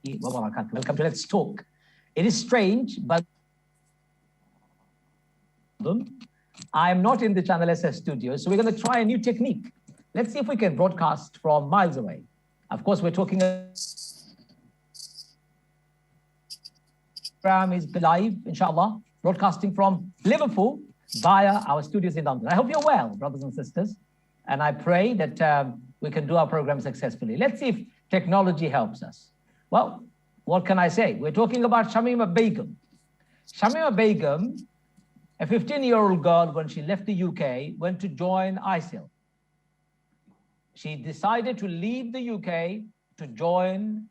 wa barakatuh. Welcome to Let's Talk. It is strange, but I am not in the Channel SS studio, so we're going to try a new technique. Let's see if we can broadcast from miles away. Of course, we're talking. Program is live, inshallah, broadcasting from Liverpool via our studios in London. I hope you're well, brothers and sisters, and I pray that we can do our program successfully. Let's see if technology helps us. Well, what can I say? We're talking about Shamima Begum. Shamima Begum, a 15-year-old girl, when she left the UK, went to join ISIL. She decided to leave the UK to join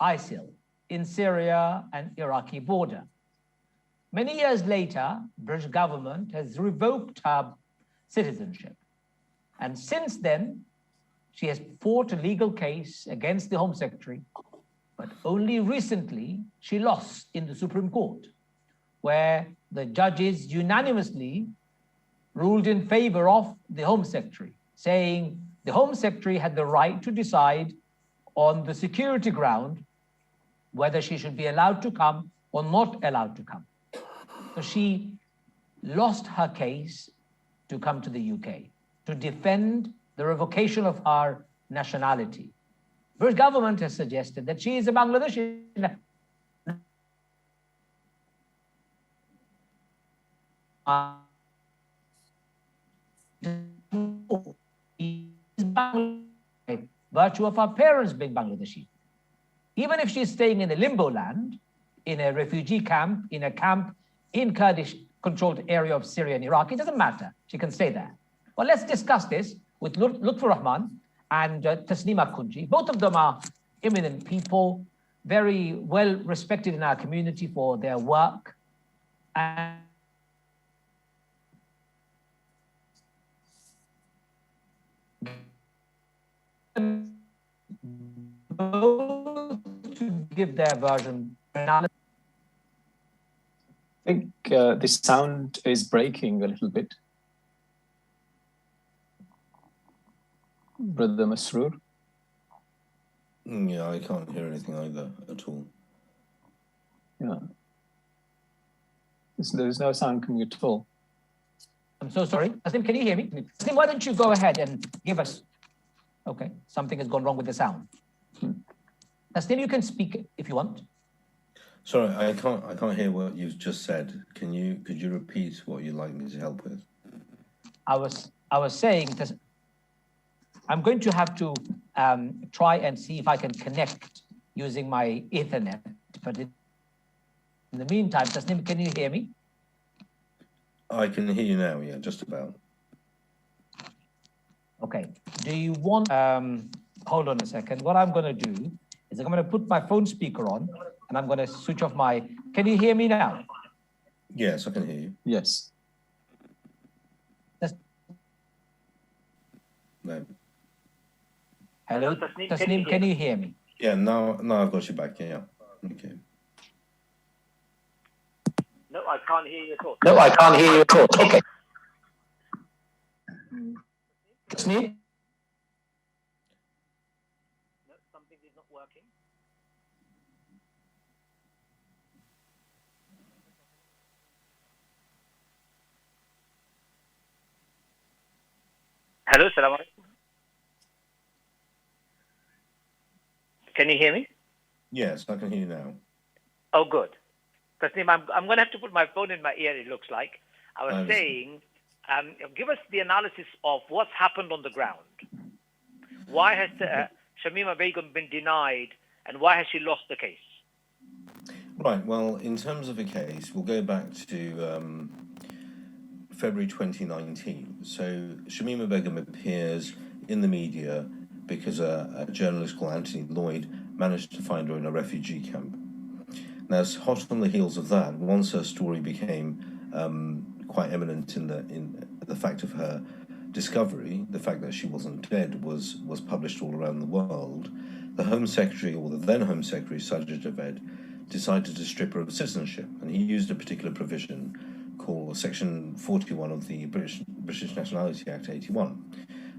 ISIL in Syria and Iraqi border. Many years later, British government has revoked her citizenship. And since then, she has fought a legal case against the Home Secretary, but only recently she lost in the Supreme Court, where the judges unanimously ruled in favor of the Home Secretary, saying the Home Secretary had the right to decide on the security ground whether she should be allowed to come or not allowed to come. So she lost her case to come to the UK to defend the revocation of her nationality. British government has suggested that she is a Bangladeshi. Virtue of her parents being Bangladeshi. Even if she's staying in a limbo land, in a refugee camp, in a camp in Kurdish-controlled area of Syria and Iraq, it doesn't matter. She can stay there. Well, let's discuss this with Lutfur Rahman and Tasneema Kunji. Both of them are eminent people, very well respected in our community for their work. And to give their version. I think the sound is breaking a little bit. Brother Masroor? Yeah, I can't hear anything either at all. Yeah. There's no sound coming at all. I'm so sorry. Tasneem, can you hear me? Tasneem, why don't you go ahead and give us... Okay, something has gone wrong with the sound. Tasneem, you can speak if you want. Sorry, I can't hear what you've just said. Could you repeat what you'd like me to help with? I was saying that I'm going to have to try and see if I can connect using my Ethernet. But in the meantime, Tasneem, can you hear me? I can hear you now, yeah, just about. Okay, do you want, hold on a second. What I'm gonna do is I'm gonna put my phone speaker on and I'm gonna switch off my, can you hear me now? Yes, I can hear you. Yes. No. Hello, Tasneem, can you hear me? Yeah, now I've got you back, yeah. Okay. No, I can't hear you at all. No, I can't hear you at all. Okay. Tasneem? No, something is not working. Hello, salam alaikum. Can you hear me? Yes, I can hear you now. Oh, good. Tasneem, I'm going to have to put my phone in my ear, it looks like. I was saying, give us the analysis of what's happened on the ground. Why has Shamima Begum been denied and why has she lost the case? Right, well, in terms of the case, we'll go back to February 2019. So Shamima Begum appears in the media because a journalist called Anthony Lloyd managed to find her in a refugee camp. Now, hot on the heels of that, once her story became quite eminent in the fact of her discovery, the fact that she wasn't dead was published all around the world, the Home Secretary, or the then Home Secretary, Sajid Javid, decided to strip her of citizenship, and he used a particular provision called Section 41 of the British Nationality Act 81.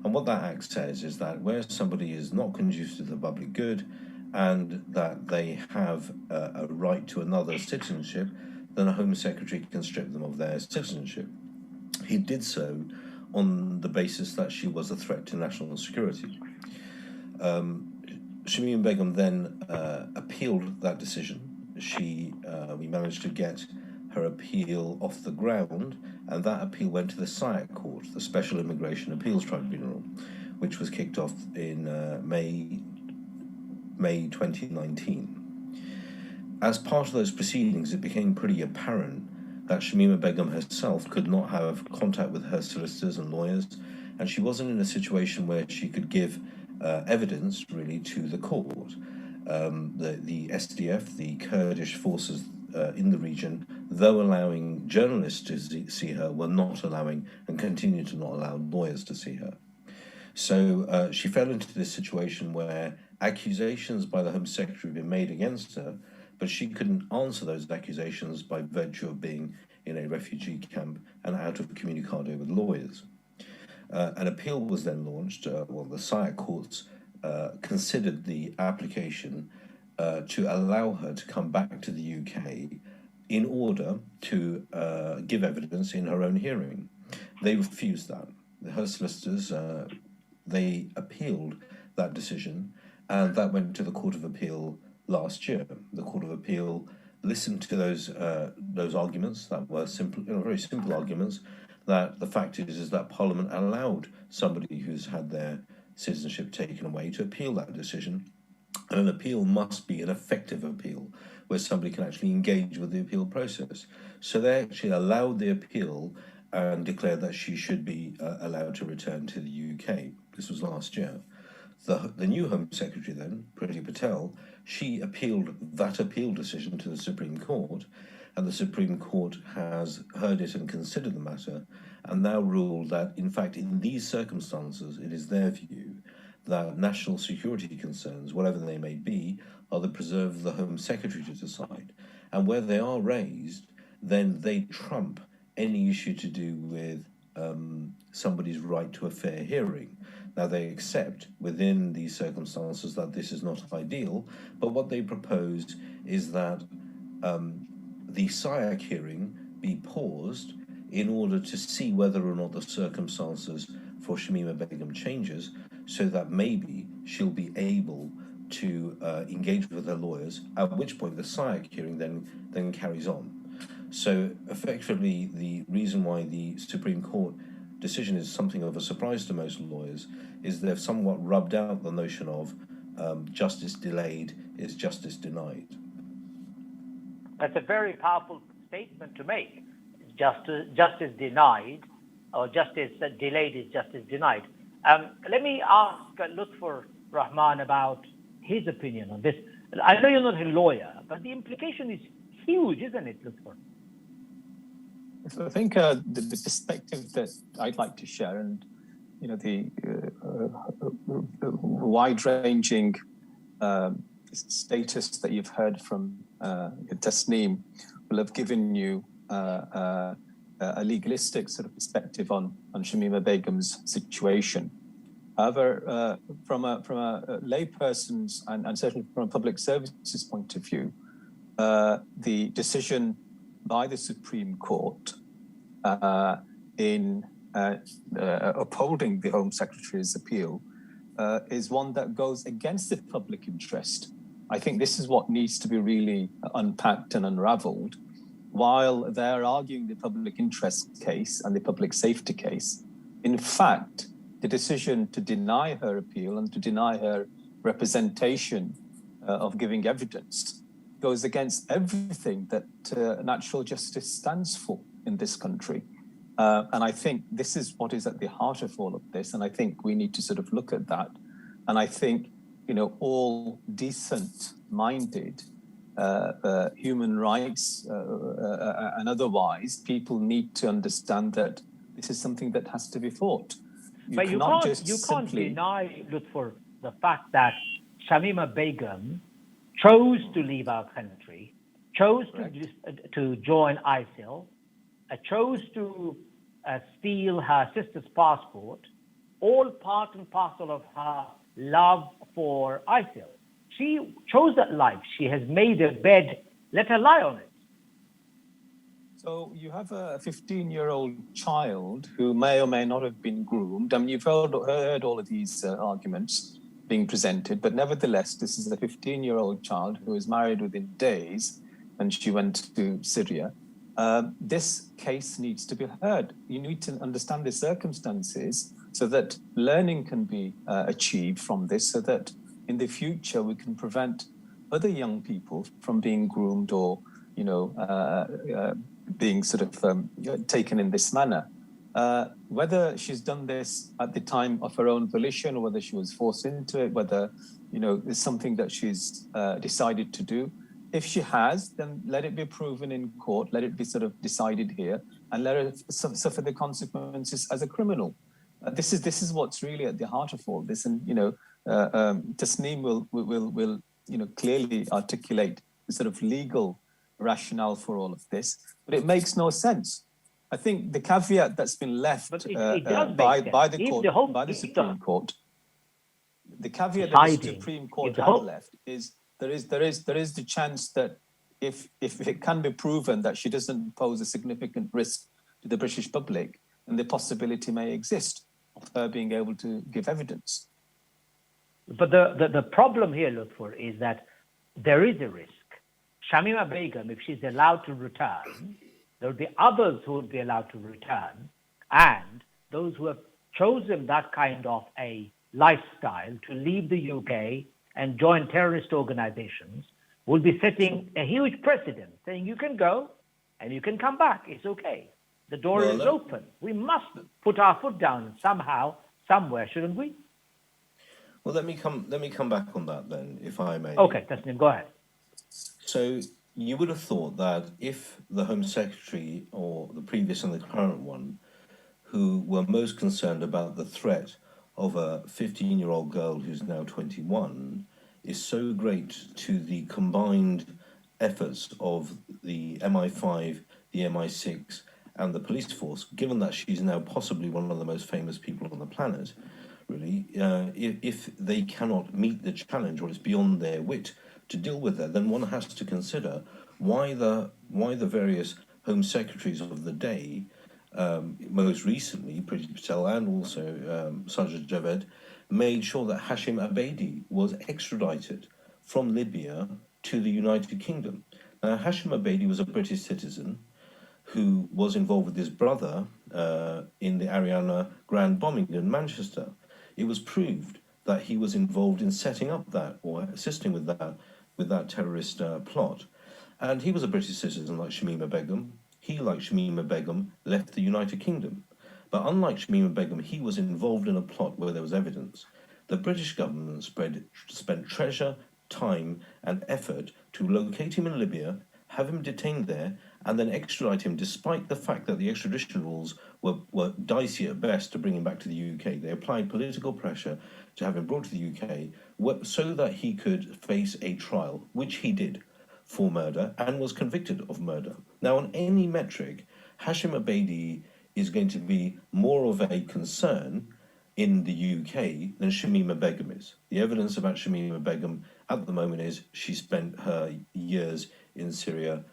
And what that act says is that where somebody is not conducive to the public good and that they have a right to another citizenship, then a Home Secretary can strip them of their citizenship. He did so on the basis that she was a threat to national security. Shamima Begum then appealed that decision. We managed to get her appeal off the ground, and that appeal went to the SIAC Court, the Special Immigration Appeals Tribunal, which was kicked off in May 2019. As part of those proceedings, it became pretty apparent that Shamima Begum herself could not have contact with her solicitors and lawyers, and she wasn't in a situation where she could give evidence really to the court. The SDF, the Kurdish forces in the region, though allowing journalists to see her, were not allowing and continue to not allow lawyers to see her. So she fell into this situation where accusations by the Home Secretary had been made against her, but she couldn't answer those accusations by virtue of being in a refugee camp and out of communicado with lawyers. An appeal was then launched. The SIAC courts considered the application to allow her to come back to the UK in order to give evidence in her own hearing. They refused that. Her solicitors, they appealed that decision, and that went to the Court of Appeal last year. The Court of Appeal listened to those arguments that were simple, very simple arguments. That the fact is that Parliament allowed somebody who's had their citizenship taken away to appeal that decision, and an appeal must be an effective appeal where somebody can actually engage with the appeal process. So they actually allowed the appeal and declared that she should be allowed to return to the UK. This was last year. The new Home Secretary then, Priti Patel, she appealed that appeal decision to the Supreme Court, and the Supreme Court has heard it and considered the matter, and now ruled that, in fact, in these circumstances, it is their view that national security concerns, whatever they may be, are the preserve of the Home Secretary to decide. And where they are raised, then they trump any issue to do with somebody's right to a fair hearing. Now, they accept within these circumstances that this is not ideal, but what they propose is that the SIAC hearing be paused in order to see whether or not the circumstances for Shamima Begum changes, so that maybe she'll be able to engage with her lawyers, at which point the SIAC hearing then carries on. So effectively, the reason why the Supreme Court decision is something of a surprise to most lawyers is they've somewhat rubbed out the notion of justice delayed is justice denied. That's a very powerful statement to make. Justice denied, or justice delayed is justice denied. Let me ask Lutfur Rahman about his opinion on this. I know you're not a lawyer, but the implication is huge, isn't it, Lutfur? I think the perspective that I'd like to share, and the wide-ranging status that you've heard from Tasneem will have given you a legalistic sort of perspective on Shamima Begum's situation. However, from a layperson's and certainly from a public services point of view, the decision by the Supreme Court in upholding the Home Secretary's appeal is one that goes against the public interest. I think this is what needs to be really unpacked and unraveled. While they're arguing the public interest case and the public safety case, in fact, the decision to deny her appeal and to deny her representation of giving evidence goes against everything that natural justice stands for in this country. And I think this is what is at the heart of all of this. And I think we need to sort of look at that. And I think, all decent-minded human rights and otherwise, people need to understand that this is something that has to be fought. You can't deny, Lutfur, the fact that Shamima Begum chose to leave our country, chose to join ISIL, chose to steal her sister's passport, all part and parcel of her love for ISIL. she chose that life. She has made a bed, let her lie on it. So you have a 15-year-old child who may or may not have been groomed. I mean, you've heard all of these arguments being presented, but nevertheless, this is a 15-year-old child who was married within days and she went to Syria. This case needs to be heard. You need to understand the circumstances so that learning can be achieved from this, so that in the future we can prevent other young people from being groomed or, being sort of taken in this manner. Whether she's done this at the time of her own volition or whether she was forced into it, whether, it's something that she's decided to do. If she has, then let it be proven in court, let it be sort of decided here, and let her suffer the consequences as a criminal. This is what's really at the heart of all this. And, Tasneem will clearly articulate the sort of legal rationale for all of this, but it makes no sense. I think the caveat that's been left by the Supreme Court, the caveat that the Supreme Court has left is there is the chance that if it can be proven that she doesn't pose a significant risk to the British public, then the possibility may exist of her being able to give evidence. But the problem here, Lutfur, is that there is a risk. Shamima Begum, if she's allowed to return, there will be others who will be allowed to return, and those who have chosen that kind of a lifestyle to leave the UK and join terrorist organizations will be setting a huge precedent, saying you can go and you can come back. It's okay. The door is open. We must put our foot down somehow, somewhere, shouldn't we? Well, let me come back on that then, if I may. Okay, Tasneem, go ahead. So you would have thought that if the Home Secretary or the previous and the current one, who were most concerned about the threat of a 15-year-old girl who's now 21, is so great to the combined efforts of the MI5, the MI6, and the police force, given that she's now possibly one of the most famous people on the planet, really, if they cannot meet the challenge or it's beyond their wit to deal with her, then one has to consider why the various Home Secretaries of the day, most recently, Priti Patel and also Sajid Javid, made sure that Hashim Abedi was extradited from Libya to the United Kingdom. Now, Hashim Abedi was a British citizen who was involved with his brother in the Ariana Grande bombing in Manchester. It was proved that he was involved in setting up that or assisting with that terrorist plot. And he was a British citizen like Shamima Begum. He, like Shamima Begum, left the United Kingdom. But unlike Shamima Begum, he was involved in a plot where there was evidence. The British government spent treasure, time, and effort to locate him in Libya, have him detained there, and then extradite him, despite the fact that the extradition rules were dicey at best to bring him back to the UK. They applied political pressure to have him brought to the UK so that he could face a trial, which he did, for murder, and was convicted of murder. Now, on any metric, Hashim Abedi is going to be more of a concern in the UK than Shamima Begum is. The evidence about Shamima Begum at the moment is she spent her years in Syria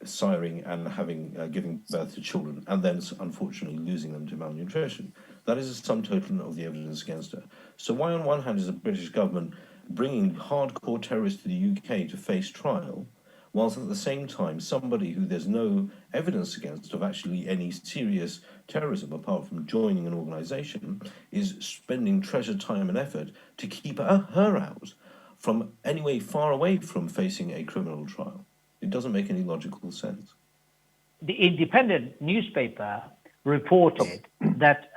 siring and giving birth to children, and then unfortunately losing them to malnutrition. That is the sum total of the evidence against her. So why on one hand is the British government bringing hardcore terrorists to the UK to face trial, whilst at the same time somebody who there's no evidence against of actually any serious terrorism apart from joining an organisation is spending treasure, time and effort to keep her out from anyway far away from facing a criminal trial? It doesn't make any logical sense. The Independent newspaper reported that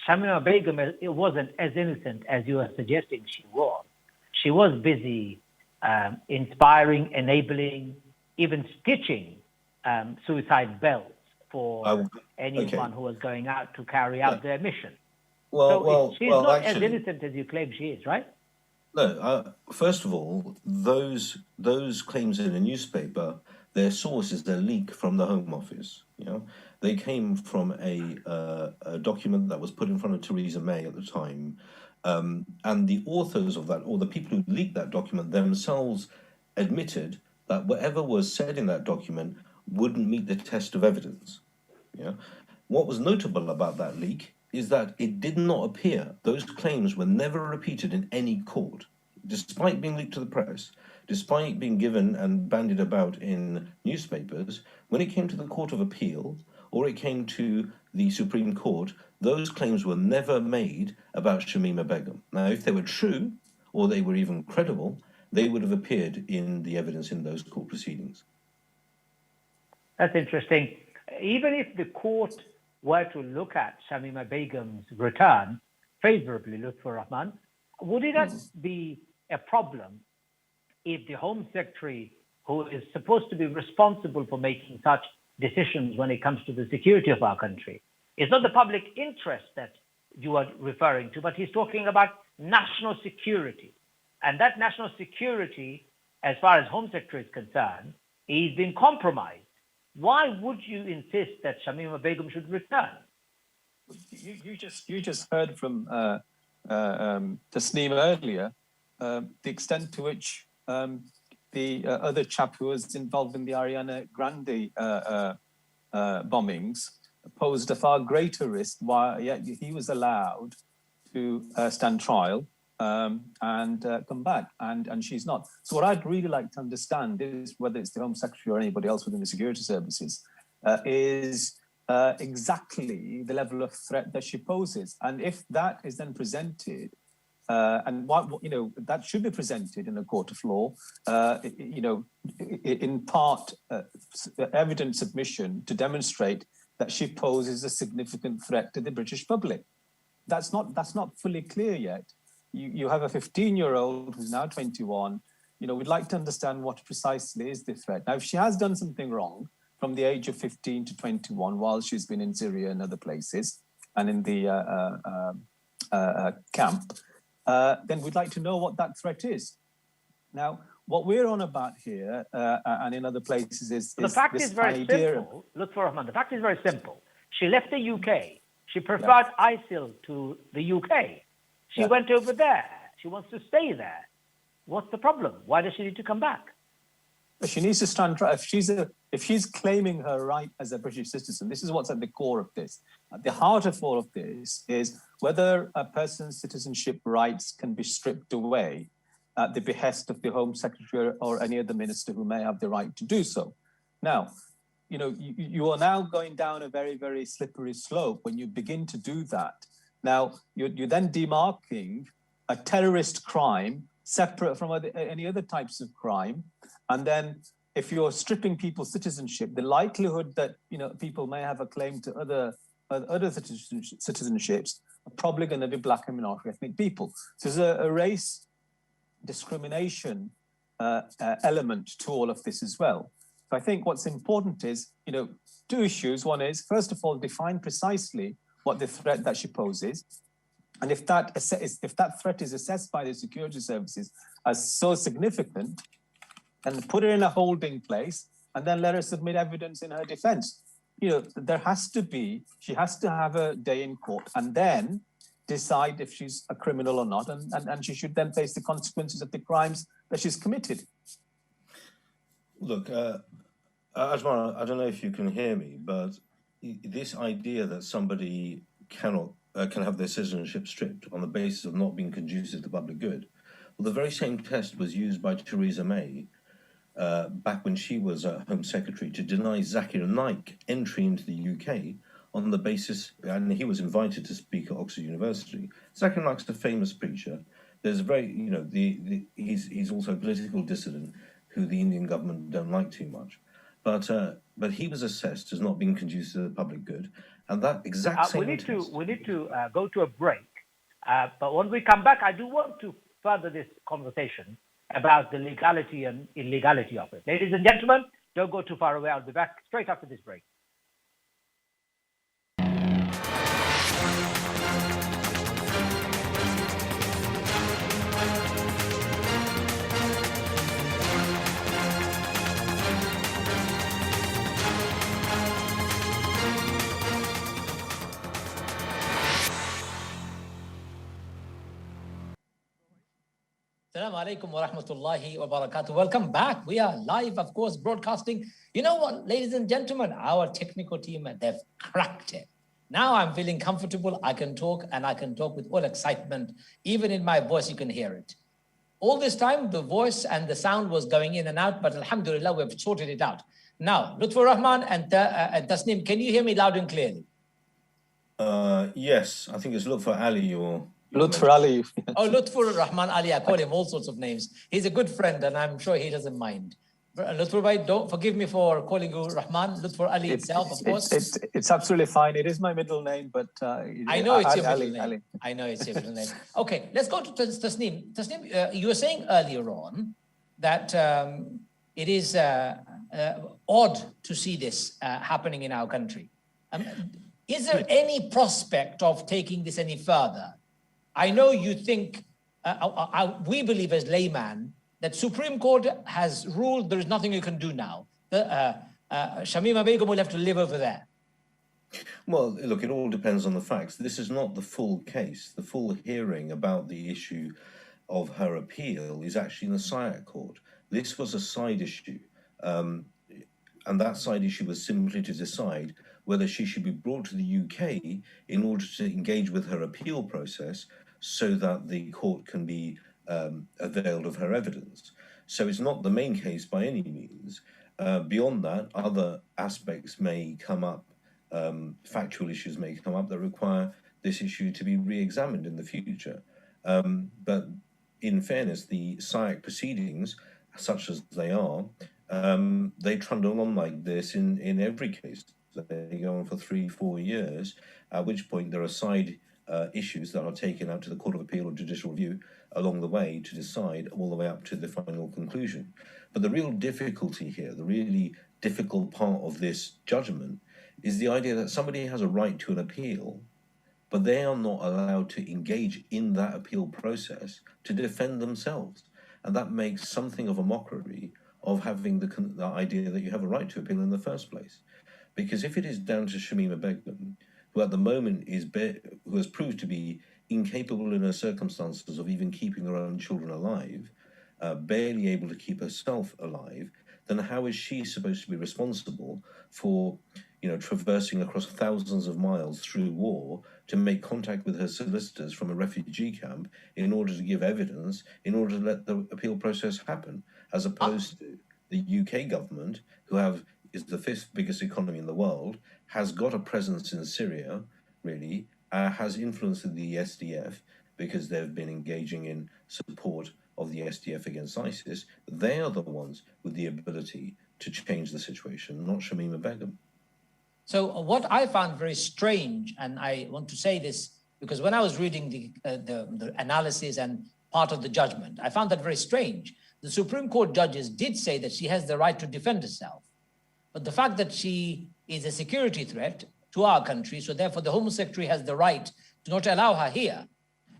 Shamima Begum wasn't as innocent as you are suggesting she was. She was busy inspiring, enabling, even stitching suicide belts for anyone who was going out to carry out their mission. She's not as innocent as you claim she is, right? No, first of all, those claims in a newspaper, their source is their leak from the Home Office. They came from a document that was put in front of Theresa May at the time, And the authors of that, or the people who leaked that document themselves, admitted that whatever was said in that document wouldn't meet the test of evidence. Yeah. What was notable about that leak is that it did not appear, those claims were never repeated in any court, despite being leaked to the press, despite being given and bandied about in newspapers. When it came to the Court of Appeal, or it came to the Supreme Court, those claims were never made about Shamima Begum. Now, if they were true, or they were even credible, they would have appeared in the evidence in those court proceedings. That's interesting. Even if the court were to look at Shamima Begum's return favorably, Lutfur Rahman, would it not be a problem if the Home Secretary, who is supposed to be responsible for making such decisions when it comes to the security of our country, it's not the public interest that you are referring to, but he's talking about national security. And that national security, as far as Home Secretary is concerned, is being compromised. Why would you insist that Shamima Begum should return? You just heard from Tasneem earlier the extent to which the other chap who was involved in the Ariana Grande bombings posed a far greater risk, while yet he was allowed to stand trial and come back, and she's not. So what I'd really like to understand is whether it's the Home Secretary or anybody else within the security services is exactly the level of threat that she poses, and if that is then presented, and what that should be presented in a court of law, in part evidence submission to demonstrate that she poses a significant threat to the British public. That's not fully clear yet. You have a 15-year-old who's now 21. We'd like to understand what precisely is the threat. Now, if she has done something wrong from the age of 15 to 21 while she's been in Syria and other places and in the camp, then we'd like to know what that threat is. Now, what we're on about here and in other places is the fact is very simple. Lutfur Rahman, the fact is very simple. She left the UK. She preferred ISIL to the UK. She went over there. She wants to stay there. What's the problem? Why does she need to come back? She needs to stand trial. If she's claiming her right as a British citizen, this is what's at the core of this. At the heart of all of this is whether a person's citizenship rights can be stripped away at the behest of the Home Secretary or any other minister who may have the right to do so. Now, you are now going down a very, very slippery slope when you begin to do that. Now, you're then demarking a terrorist crime separate from any other types of crime. And then if you're stripping people's citizenship, the likelihood that people may have a claim to other citizenships are probably going to be black and minority ethnic people. So there's a race discrimination element to all of this as well. So I think what's important is, two issues. One is, first of all, define precisely what the threat that she poses. And if that threat is assessed by the security services as so significant, then put her in a holding place and then let her submit evidence in her defense. She has to have a day in court and then decide if she's a criminal or not, and she should then face the consequences of the crimes that she's committed. Look, Ajman, I don't know if you can hear me, but this idea that somebody can have their citizenship stripped on the basis of not being conducive to public good, well, the very same test was used by Theresa May back when she was Home Secretary to deny Zakir Naik entry into the UK on the basis, and he was invited to speak at Oxford University. Zakir Naik's a famous preacher. There's he's also a political dissident who the Indian government don't like too much. But he was assessed as not being conducive to the public good, and that exact same. We need to go to a break, but when we come back, I do want to further this conversation about the legality and illegality of it. Ladies and gentlemen, don't go too far away. I'll be back straight after this break. Assalamu alaikum wa rahmatullahi wa barakatuh. Welcome back. We are live, of course, broadcasting. You know what, ladies and gentlemen, our technical team, they've cracked it. Now I'm feeling comfortable. I can talk, and I can talk with all excitement. Even in my voice, you can hear it. All this time, the voice and the sound was going in and out, but alhamdulillah, we've sorted it out. Now, Lutfur Rahman and Tasneem, can you hear me loud and clearly? Yes, I think it's Lutfur Ali or... Lutfur Ali. Oh, Lutfur Rahman Ali, I call him all sorts of names. He's a good friend, and I'm sure he doesn't mind. Lutfur Bhai, don't forgive me for calling you Rahman. Lutfur Ali itself, of course. It's absolutely fine. It is my middle name, but I know it's your middle name. I know it's your middle name. Okay, let's go to Tasneem. Tasneem, you were saying earlier on that it is odd to see this happening in our country. Is there any prospect of taking this any further? I know you think, we believe as layman, that Supreme Court has ruled there is nothing you can do now. Shamima Begum will have to live over there. Well, look, it all depends on the facts. This is not the full case. The full hearing about the issue of her appeal is actually in the SIAC court. This was a side issue, and that side issue was simply to decide whether she should be brought to the UK in order to engage with her appeal process so that the court can be availed of her evidence. So it's not the main case by any means. Beyond that, other aspects may come up, factual issues may come up that require this issue to be re-examined in the future. But in fairness, the SIAC proceedings, such as they are, they trundle on like this in every case. They go on for 3-4 years, at which point there are side issues that are taken out to the Court of Appeal or Judicial Review along the way to decide all the way up to the final conclusion. But the real difficulty here, the really difficult part of this judgment is the idea that somebody has a right to an appeal, but they are not allowed to engage in that appeal process to defend themselves. And that makes something of a mockery of having the idea that you have a right to appeal in the first place. Because if it is down to Shamima Begum, who at the moment who has proved to be incapable in her circumstances of even keeping her own children alive, barely able to keep herself alive, then how is she supposed to be responsible for, traversing across thousands of miles through war to make contact with her solicitors from a refugee camp in order to give evidence, in order to let the appeal process happen, as opposed to the UK government, who is the 5th biggest economy in the world, has got a presence in Syria, really, has influenced the SDF because they've been engaging in support of the SDF against ISIS. They are the ones with the ability to change the situation, not Shamima Begum. So what I found very strange, and I want to say this because when I was reading the analysis and part of the judgment, I found that very strange. The Supreme Court judges did say that she has the right to defend herself. But the fact that she is a security threat to our country, so therefore the Home Secretary has the right to not allow her here,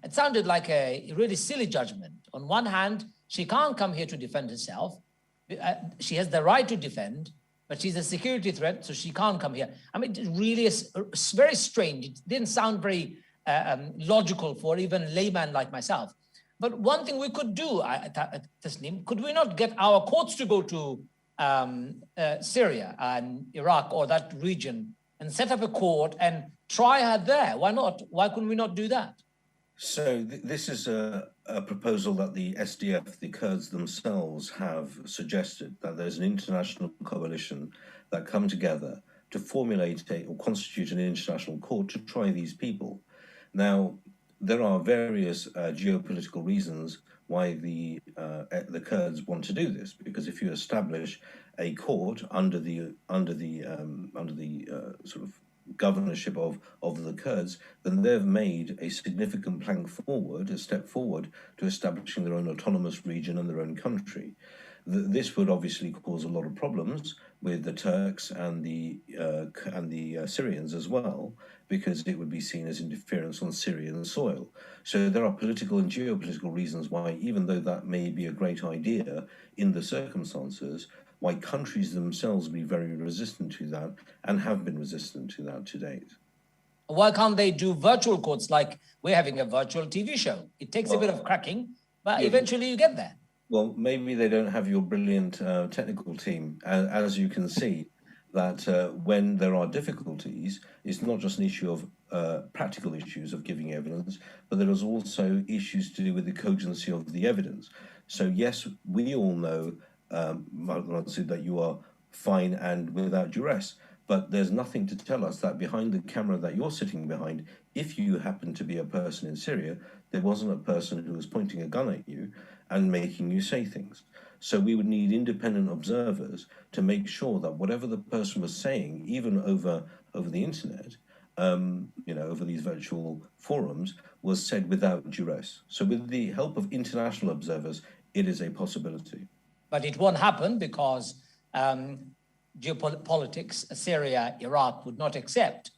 it sounded like a really silly judgment. On one hand, she can't come here to defend herself. She has the right to defend, but she's a security threat, so she can't come here. I mean, it really is very strange. It didn't sound very logical for even layman like myself. But one thing we could do, Tasneem, could we not get our courts to go to Syria and Iraq or that region and set up a court and try her there? Why not? Why couldn't we not do that? So this is a proposal that the SDF, the Kurds themselves, have suggested, that there's an international coalition that come together to formulate or constitute an international court to try these people. Now, there are various geopolitical reasons why the Kurds want to do this, because if you establish a court under the sort of governorship of the Kurds, then they've made a significant a step forward to establishing their own autonomous region and their own country. This would obviously cause a lot of problems with the Turks and the Syrians as well, because it would be seen as interference on Syrian soil. So there are political and geopolitical reasons why, even though that may be a great idea in the circumstances, why countries themselves be very resistant to that and have been resistant to that to date. Why can't they do virtual courts like we're having a virtual TV show? It takes a bit of cracking, But eventually you get there. Well, maybe they don't have your brilliant technical team. As you can see, that when there are difficulties, it's not just an issue of practical issues of giving evidence, but there is also issues to do with the cogency of the evidence. So yes, we all know, that you are fine and without duress, but there's nothing to tell us that behind the camera that you're sitting behind, if you happen to be a person in Syria, there wasn't a person who was pointing a gun at you and making you say things. So we would need independent observers to make sure that whatever the person was saying, even over the internet, over these virtual forums, was said without duress. So with the help of international observers, it is a possibility. But it won't happen because geopolitics, Syria, Iraq would not accept,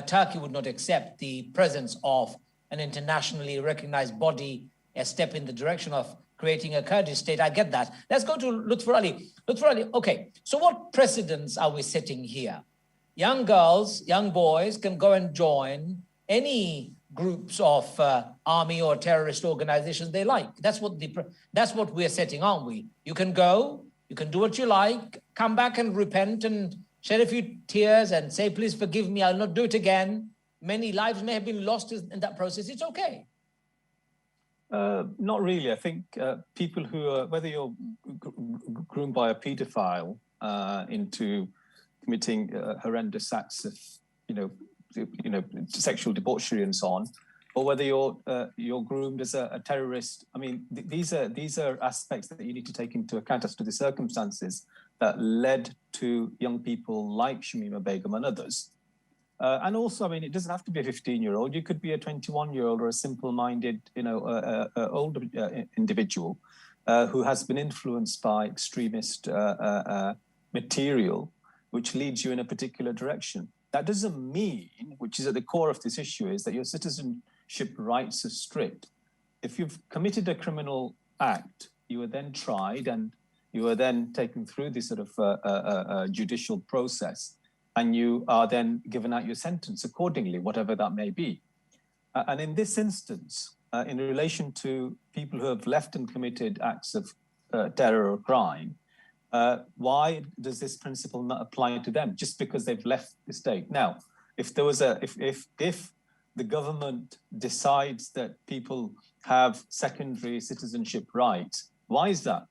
Turkey would not accept the presence of an internationally recognized body, a step in the direction of creating a Kurdish state. I get that. Let's go to Lutfur Ali. Lutfur Ali, okay, so what precedents are we setting here? Young girls, young boys can go and join any groups of army or terrorist organizations they like. That's what we're setting, aren't we? You can go, you can do what you like, come back and repent and shed a few tears and say, please forgive me, I'll not do it again. Many lives may have been lost in that process. It's okay. Not really. I think people who are, whether you're groomed by a paedophile into committing horrendous acts of, sexual debauchery and so on, or whether you're groomed as a terrorist. I mean, these are aspects that you need to take into account as to the circumstances that led to young people like Shamima Begum and others. And also, I mean, it doesn't have to be a 15-year-old. You could be a 21-year-old or a simple-minded, older individual who has been influenced by extremist material, which leads you in a particular direction. That doesn't mean, which is at the core of this issue, is that your citizenship rights are stripped. If you've committed a criminal act, you are then tried and you are then taken through this sort of judicial process, and you are then given out your sentence accordingly, whatever that may be. And in this instance, in relation to people who have left and committed acts of terror or crime, why does this principle not apply to them just because they've left the state? Now, if there was if the government decides that people have secondary citizenship rights, why is that?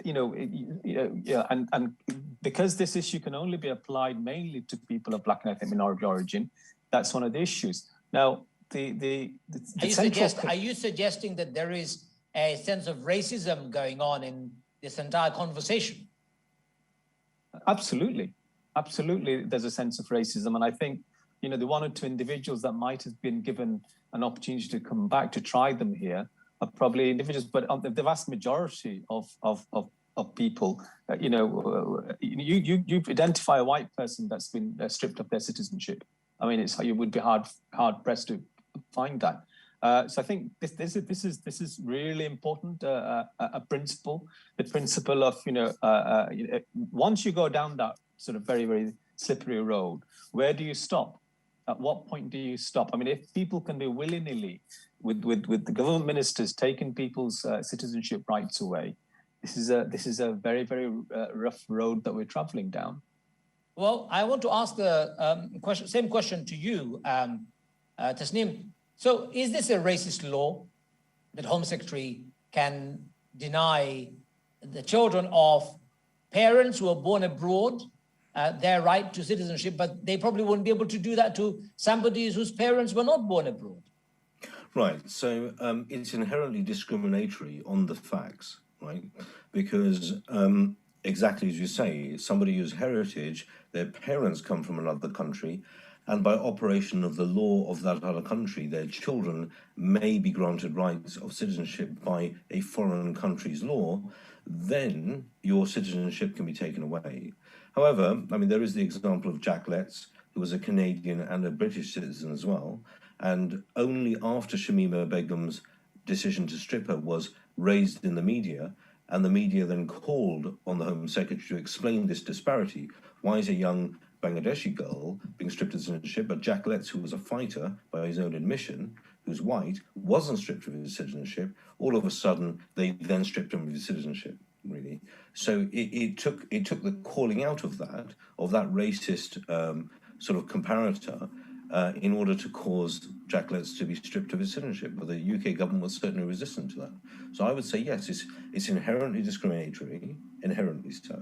And because this issue can only be applied mainly to people of Black and ethnic minority origin, that's one of the issues. Now, are you suggesting that there is a sense of racism going on in this entire conversation? Absolutely. There's a sense of racism. And I think, the one or two individuals that might have been given an opportunity to come back to try them here are probably individuals, but the vast majority of people, you identify a white person that's been stripped of their citizenship. I mean, you would be hard pressed to find that. So I think this is really important. A principle, the principle of once you go down that sort of very, very slippery road, where do you stop? At what point do you stop? I mean, if people can be willy-nilly with the government ministers taking people's citizenship rights away, this is a very, very rough road that we're traveling down. Well, I want to ask the same question to you, Tasneem. So is this a racist law that Home Secretary can deny the children of parents who are born abroad their right to citizenship, but they probably wouldn't be able to do that to somebody whose parents were not born abroad? Right. So it's inherently discriminatory on the facts, right? Because exactly as you say, somebody whose heritage, their parents come from another country, and by operation of the law of that other country, their children may be granted rights of citizenship by a foreign country's law, then your citizenship can be taken away. However, I mean, there is the example of Jack Letts, who was a Canadian and a British citizen as well, and only after Shamima Begum's decision to strip her was raised in the media, and the media then called on the Home Secretary to explain this disparity. Why is a young Bangladeshi girl being stripped of citizenship, but Jack Letts, who was a fighter by his own admission, who's white, wasn't stripped of his citizenship. All of a sudden, they then stripped him of his citizenship, really. So it took the calling out of that racist sort of comparator in order to cause Jack Letts to be stripped of his citizenship. But the UK government was certainly resistant to that. So I would say, yes, it's inherently discriminatory, inherently so.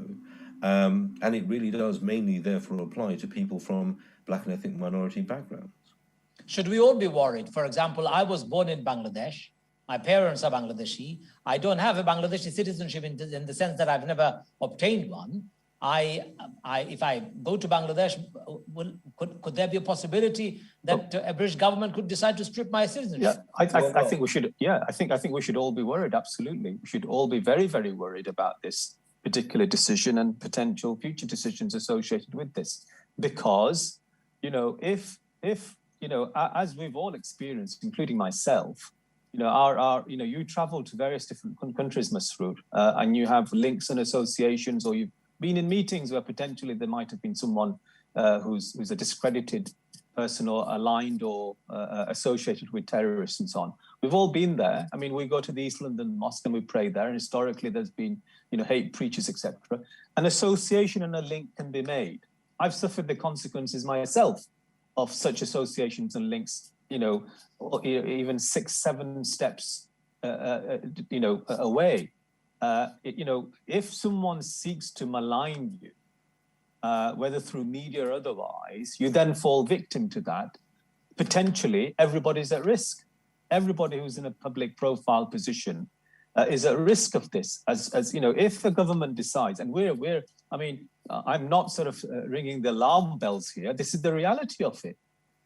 And it really does mainly therefore apply to people from black and ethnic minority backgrounds. Should we all be worried? For example, I was born in Bangladesh. My parents are Bangladeshi. I don't have a Bangladeshi citizenship in the sense that I've never obtained one. If I go to Bangladesh, could there be a possibility that a British government could decide to strip my citizenship? Yeah, I think we should. Yeah, I think we should all be worried. Absolutely, we should all be very, very worried about this particular decision and potential future decisions associated with this, because if as we've all experienced, including myself, you travel to various different countries, Masroor, and you have links and associations, or you've been in meetings where potentially there might have been someone who's a discredited person or aligned or associated with terrorists and so on. We've all been there. I mean, we go to the East London Mosque and we pray there, and historically there's been, hate preachers, etc. An association and a link can be made. I've suffered the consequences myself of such associations and links, or even 6-7 steps, away. If someone seeks to malign you, whether through media or otherwise, you then fall victim to that. Potentially, everybody's at risk. Everybody who's in a public profile position is at risk of this. As if the government decides, and I'm not sort of ringing the alarm bells here. This is the reality of it.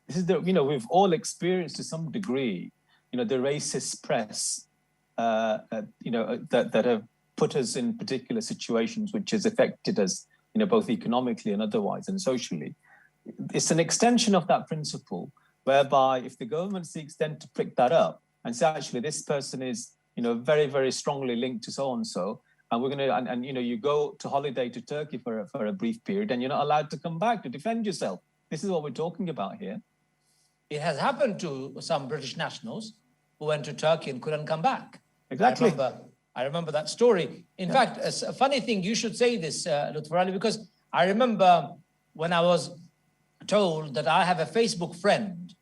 This is we've all experienced to some degree, the racist press, that have put us in particular situations which has affected us, both economically and otherwise and socially. It's an extension of that principle, whereby if the government seeks then to pick that up and say, actually, this person is, very, very strongly linked to so-and-so, and we're going to, and you go to holiday to Turkey for a brief period, and you're not allowed to come back to defend yourself. This is what we're talking about here. It has happened to some British nationals who went to Turkey and couldn't come back. Exactly. I remember that story. In fact, a funny thing, you should say this, Lutfur Ali, because I remember when I was told that I have a Facebook friend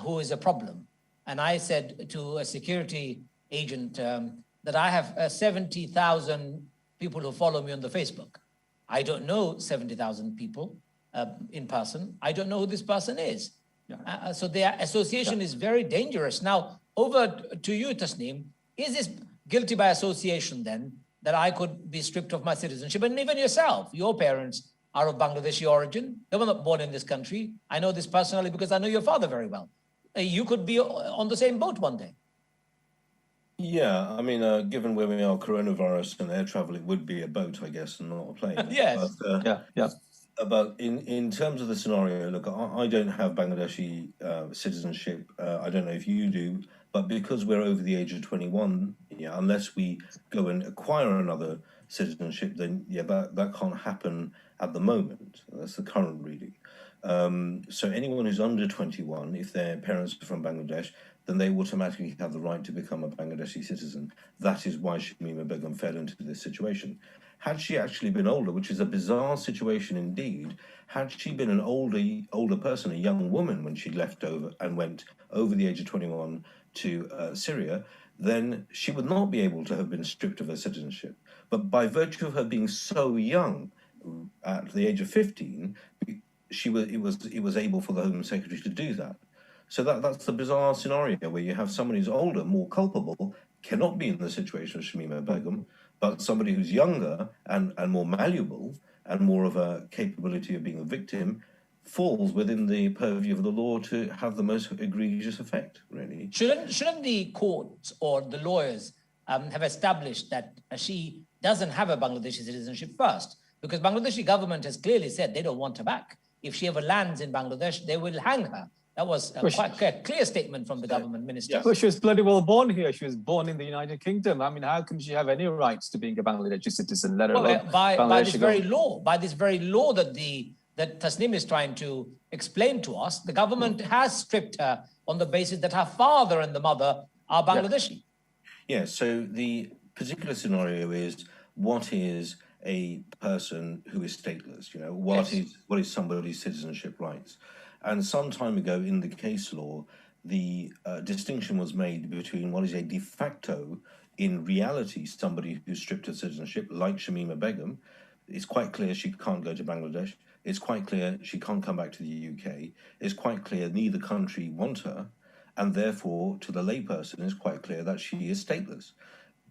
who is a problem. And I said to a security agent that I have 70,000 people who follow me on the Facebook. I don't know 70,000 people in person. I don't know who this person is. Yeah. So the association is very dangerous. Now, over to you, Tasneem. Is this guilty by association then, that I could be stripped of my citizenship? And even yourself, your parents are of Bangladeshi origin. They were not born in this country. I know this personally because I know your father very well. You could be on the same boat one day. Yeah, I mean, given where we are, coronavirus and air travel, it would be a boat, I guess, and not a plane. Yes. But, But in terms of the scenario, look, I don't have Bangladeshi citizenship. I don't know if you do, but because we're over the age of 21, unless we go and acquire another citizenship, then that can't happen at the moment. That's the current reading. So anyone who's under 21, if their parents are from Bangladesh, then they automatically have the right to become a Bangladeshi citizen. That is why Shamima Begum fell into this situation. Had she actually been older, which is a bizarre situation indeed, had she been an older person, a young woman, when she left over and went over the age of 21 to Syria, then she would not be able to have been stripped of her citizenship. But by virtue of her being so young, at the age of 15, it was able for the Home Secretary to do that. So that's the bizarre scenario where you have someone who's older, more culpable, cannot be in the situation of Shamima Begum, but somebody who's younger and more malleable and more of a capability of being a victim falls within the purview of the law to have the most egregious effect, really. Shouldn't the courts or the lawyers have established that she doesn't have a Bangladeshi citizenship first? Because Bangladeshi government has clearly said they don't want her back. If she ever lands in Bangladesh, they will hang her. That was a quite clear statement from the government minister. Yeah. Well, she was bloody well born here. She was born in the United Kingdom. I mean, how can she have any rights to being a Bangladeshi citizen, let alone by this very law that Tasneem is trying to explain to us, the government has stripped her on the basis that her father and the mother are Bangladeshi. Yeah, so the particular scenario is, what is a person who is stateless? You know, what is somebody's citizenship rights? And some time ago in the case law, the distinction was made between what is a de facto, in reality, somebody who's stripped of citizenship, like Shamima Begum. It's quite clear she can't go to Bangladesh. It's quite clear she can't come back to the UK. It's quite clear neither country want her. And therefore, to the layperson, it's quite clear that she is stateless.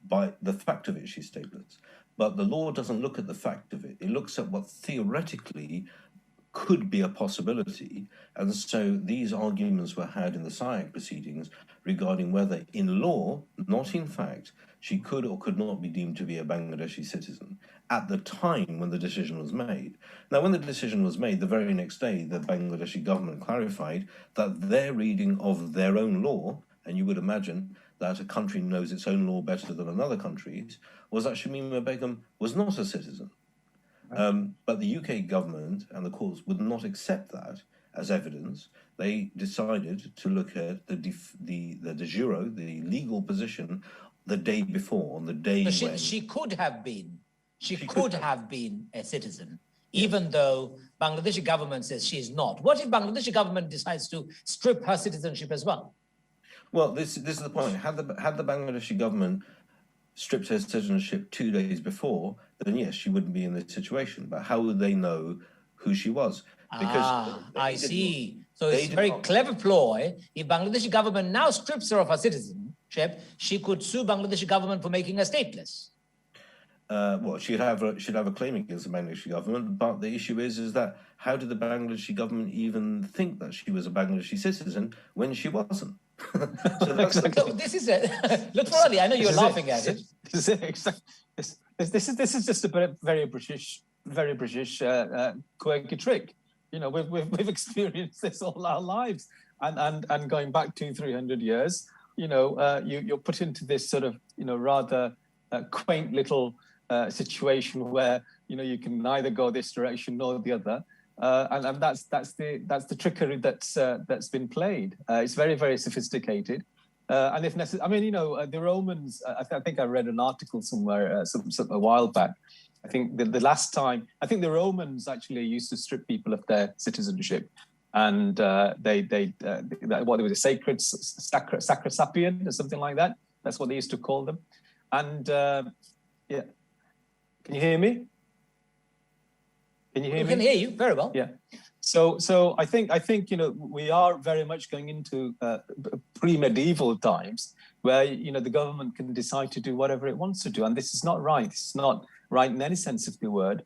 By the fact of it, she's stateless. But the law doesn't look at the fact of it. It looks at what theoretically could be a possibility. And so these arguments were had in the SIAC proceedings regarding whether in law, not in fact, she could or could not be deemed to be a Bangladeshi citizen at the time when the decision was made. Now, when the decision was made, the very next day, the Bangladeshi government clarified that their reading of their own law, and you would imagine that a country knows its own law better than another country's, was that Shamima Begum was not a citizen. But the UK government and the courts would not accept that as evidence. They decided to look at the de jure, the legal position, the day before, on the day when she could have been. She could have been a citizen, even though Bangladeshi government says she is not. What if Bangladeshi government decides to strip her citizenship as well? Well, this is the point. Had the Bangladeshi government stripped her citizenship 2 days before, then yes, she wouldn't be in this situation. But how would they know who she was? Because I see. So it's a very clever ploy. If Bangladeshi government now strips her of her citizenship, she could sue Bangladeshi government for making her stateless. Well, she'd have a claim against the Bangladeshi government, but the issue is that how did the Bangladeshi government even think that she was a Bangladeshi citizen when she wasn't? So this is it. Look, Farali, I know you're laughing at it. This is just a very British quirky trick. You know, we've experienced this all our lives, and going back 200-300 years. You know, you're put into this sort of rather quaint little situation where you can neither go this direction nor the other, and that's the trickery that's been played. It's very, very sophisticated, and if necessary, I mean, the Romans. I think I read an article somewhere a while back. I think the last time, I think the Romans actually used to strip people of their citizenship, and they what they were, sacred sacrosapian or something like that. That's what they used to call them, and yeah. Can you hear me? Can you hear me? I can hear you very well. Yeah. So I think we are very much going into pre-medieval times where the government can decide to do whatever it wants to do, and this is not right. It's not right in any sense of the word.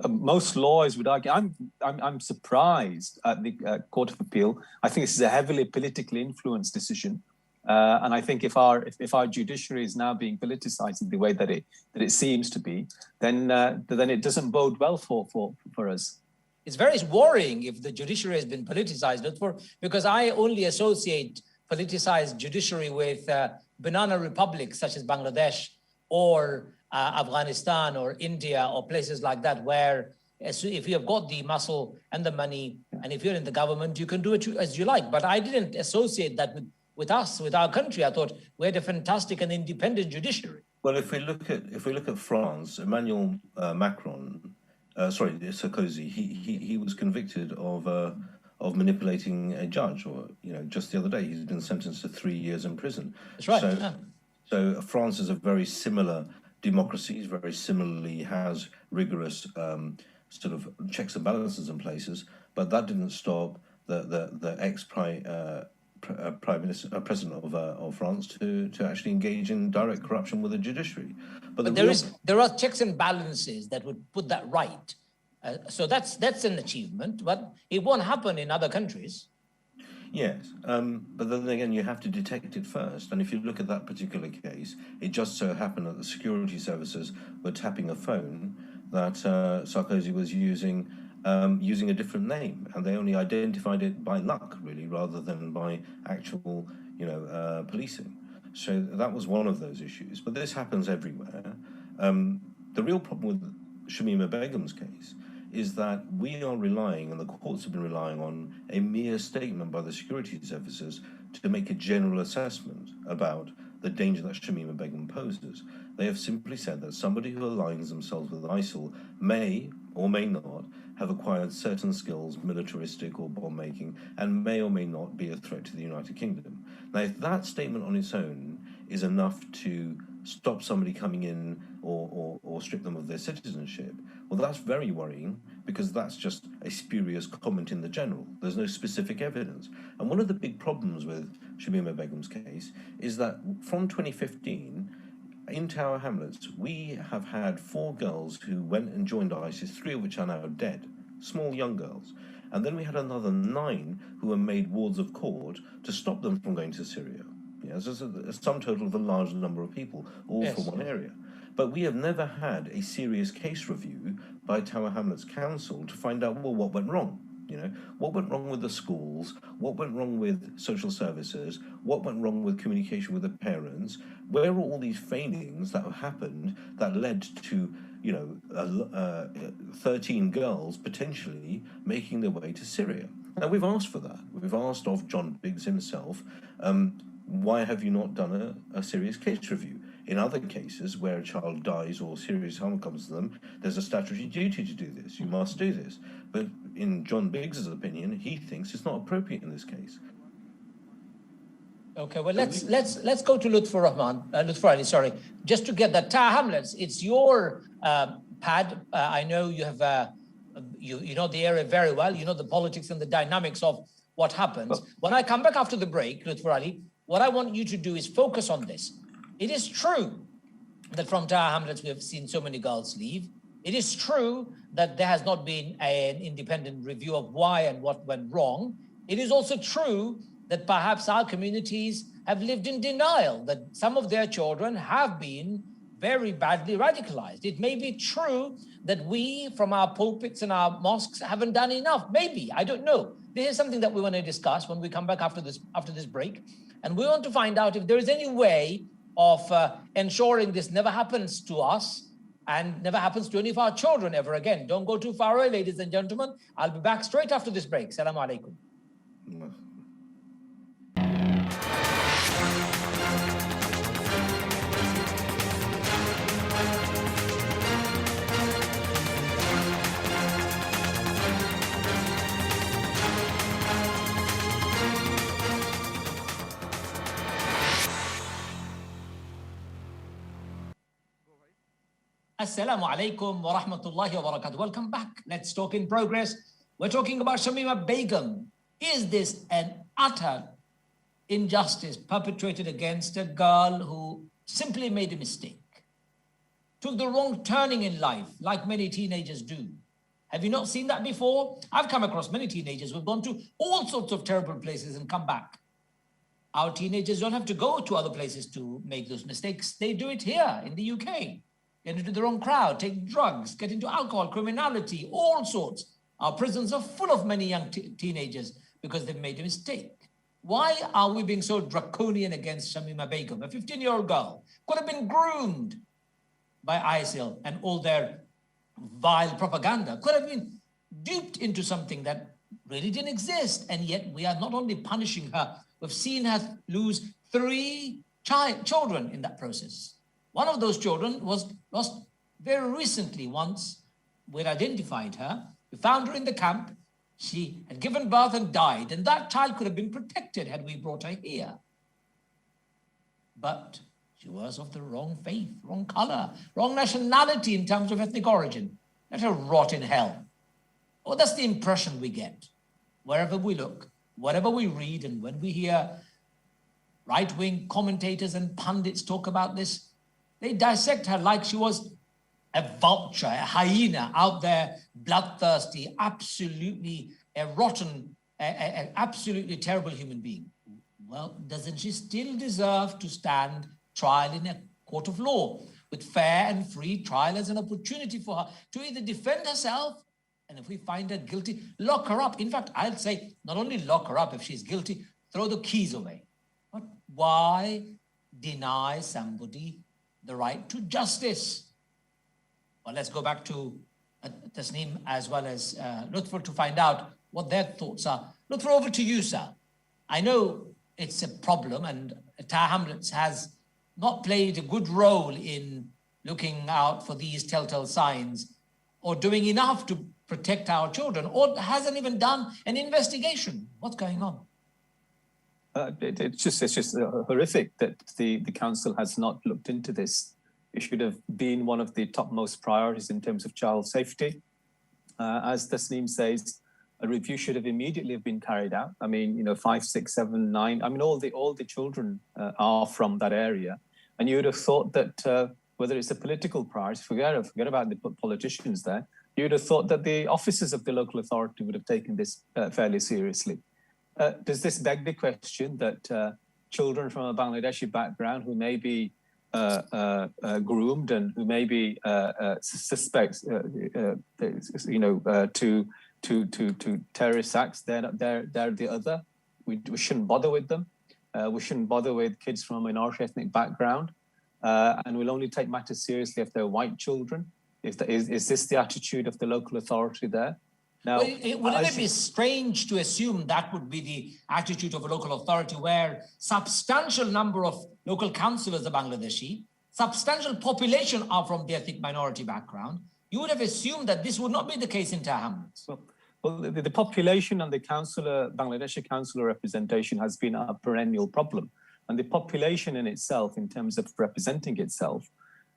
Most lawyers would argue. I'm surprised at the Court of Appeal. I think this is a heavily politically influenced decision. And I think if our judiciary is now being politicized in the way that it seems to be, then it doesn't bode well for us. It's very worrying if the judiciary has been politicized, because I only associate politicized judiciary with banana republics such as Bangladesh or Afghanistan or India or places like that, where if you have got the muscle and the money, and if you're in the government, you can do it as you like. But I didn't associate that with us, with our country. I thought we had a fantastic and independent judiciary. Well, if we look at France, Emmanuel Macron, Sarkozy, he was convicted of manipulating a judge, or just the other day he's been sentenced to 3 years in prison. That's right. So France is a very similar democracy, very similarly has rigorous sort of checks and balances in places, but that didn't stop the president of France to actually engage in direct corruption with the judiciary. But there are checks and balances that would put that right. So that's an achievement, but it won't happen in other countries. Yes, but then again, you have to detect it first. And if you look at that particular case, it just so happened that the security services were tapping a phone that Sarkozy was using a different name, and they only identified it by luck, really, rather than by actual, policing. So that was one of those issues. But this happens everywhere. The real problem with Shamima Begum's case is that we are relying, and the courts have been relying on, a mere statement by the security services to make a general assessment about the danger that Shamima Begum poses. They have simply said that somebody who aligns themselves with ISIL may or may not have acquired certain skills, militaristic or bomb making, and may or may not be a threat to the United Kingdom. Now, if that statement on its own is enough to stop somebody coming in or strip them of their citizenship, well, that's very worrying, because that's just a spurious comment in the general. There's no specific evidence. And one of the big problems with Shamima Begum's case is that from 2015, in Tower Hamlets, we have had 4 girls who went and joined ISIS, 3 of which are now dead, small young girls. And then we had another 9 who were made wards of court to stop them from going to Syria. Yeah, so a sum total of a large number of people, all from one area. But we have never had a serious case review by Tower Hamlets Council to find out, well, what went wrong? You know, what went wrong with the schools? What went wrong with social services? What went wrong with communication with the parents? Where are all these failings that have happened that led to, 13 girls potentially making their way to Syria? Now, we've asked for that. We've asked of John Biggs himself, why have you not done a serious case review? In other cases where a child dies or serious harm comes to them, there's a statutory duty to do this. You must do this. But in John Biggs's opinion, he thinks it's not appropriate in this case. Okay, well, let's go to Lutfur Ali, sorry. Just to get that, Tower Hamlets, it's your pad. I know you have, you know the area very well. You know the politics and the dynamics of what happens. When I come back after the break, Lutfur Ali, what I want you to do is focus on this. It is true that from Tower Hamlets we have seen so many girls leave. It is true that there has not been an independent review of why and what went wrong. It is also true that perhaps our communities have lived in denial, that some of their children have been very badly radicalized. It may be true that we, from our pulpits and our mosques, haven't done enough. Maybe, I don't know. This is something that we want to discuss when we come back after this break. And we want to find out if there is any way of ensuring this never happens to us and never happens to any of our children ever again. Don't go too far away, ladies and gentlemen. I'll be back straight after this break. Assalamu alaikum. Assalamu alaikum wa rahmatullahi wa barakatuh. Welcome back. Let's talk in progress. We're talking about Shamima Begum. Is this an utter injustice perpetrated against a girl who simply made a mistake? Took the wrong turning in life, like many teenagers do. Have you not seen that before? I've come across many teenagers who've gone to all sorts of terrible places and come back. Our teenagers don't have to go to other places to make those mistakes. They do it here in the UK. Get into the wrong crowd, take drugs, get into alcohol, criminality, all sorts. Our prisons are full of many young teenagers because they've made a mistake. Why are we being so draconian against Shamima Begum, a 15-year-old girl? Could have been groomed by ISIL and all their vile propaganda. Could have been duped into something that really didn't exist. And yet we are not only punishing her, we've seen her lose 3 children in that process. One of those children was lost very recently. Once we'd identified her, we found her in the camp. She had given birth and died, and that child could have been protected had we brought her here. But she was of the wrong faith, wrong color, wrong nationality in terms of ethnic origin. Let her rot in hell. Oh, that's the impression we get. Wherever we look, whatever we read, and when we hear right-wing commentators and pundits talk about this, they dissect her like she was a vulture, a hyena out there, bloodthirsty, absolutely a rotten, an absolutely terrible human being. Well, doesn't she still deserve to stand trial in a court of law with fair and free trial as an opportunity for her to either defend herself, and if we find her guilty, lock her up. In fact, I'd say not only lock her up if she's guilty, throw the keys away. But why deny somebody the right to justice? Well, let's go back to Tasneem, as well as Lutfur, to find out what their thoughts are. Lutfur, over to you, sir. I know it's a problem, and Tower Hamlets has not played a good role in looking out for these telltale signs or doing enough to protect our children, or hasn't even done an investigation. What's going on? It's just horrific that the council has not looked into this. It should have been one of the topmost priorities in terms of child safety. As Tasneem says, a review should have immediately been carried out. I mean, 5, 6, 7, 9. I mean, all the children are from that area, and you would have thought that whether it's a political priority, forget about the politicians there. You would have thought that the officers of the local authority would have taken this fairly seriously. Does this beg the question that children from a Bangladeshi background who may be groomed and who may be suspects, to terrorist acts, they're the other? We shouldn't bother with them. We shouldn't bother with kids from a minority ethnic background, and we'll only take matters seriously if they're white children. Is this the attitude of the local authority there? Now, wouldn't it be strange to assume that would be the attitude of a local authority where substantial number of local councillors are Bangladeshi, substantial population are from the ethnic minority background? You would have assumed that this would not be the case in Tower Hamlets. Well, the population and the Bangladeshi councillor representation has been a perennial problem. And the population in itself, in terms of representing itself,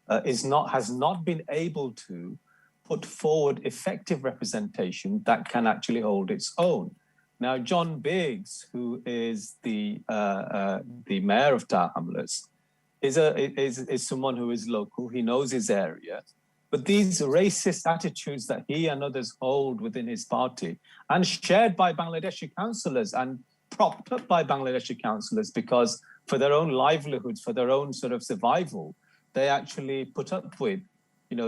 has not been able to put forward effective representation that can actually hold its own. Now, John Biggs, who is the mayor of Tower Hamlets, is someone who is local. He knows his area. But these racist attitudes that he and others hold within his party and shared by Bangladeshi councillors and propped up by Bangladeshi councillors, because for their own livelihoods, for their own sort of survival, they actually put up with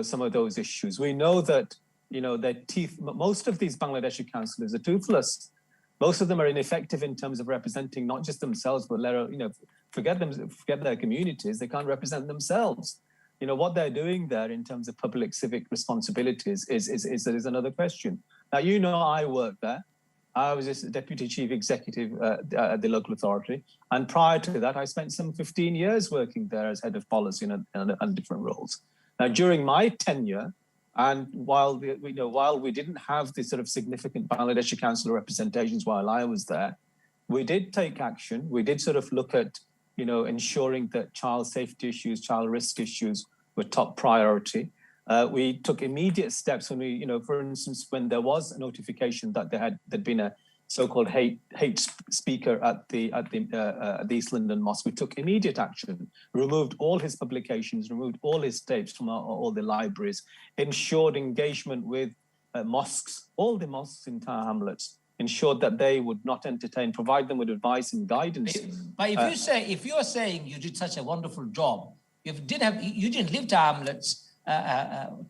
some of those issues. We know that, their teeth, most of these Bangladeshi councillors are toothless. Most of them are ineffective in terms of representing not just themselves, but forget their communities. They can't represent themselves. What they're doing there in terms of public civic responsibilities is another question. Now, I worked there. I was a deputy chief executive at the local authority. And prior to that, I spent some 15 years working there as head of policy and different roles. Now, during my tenure, and while we didn't have the sort of significant Bangladeshi council representations while I was there, we did take action. We did sort of look at, ensuring that child safety issues, child risk issues were top priority. We took immediate steps when for instance, when there was a notification that there'd been a so-called hate speaker at the East London Mosque, we took immediate action, removed all his publications, removed all his tapes from all the libraries, ensured engagement with mosques, all the mosques in Tower Hamlets, ensured that they would not entertain, provide them with advice and guidance. But if you're saying you did such a wonderful job, you didn't leave Tower Hamlets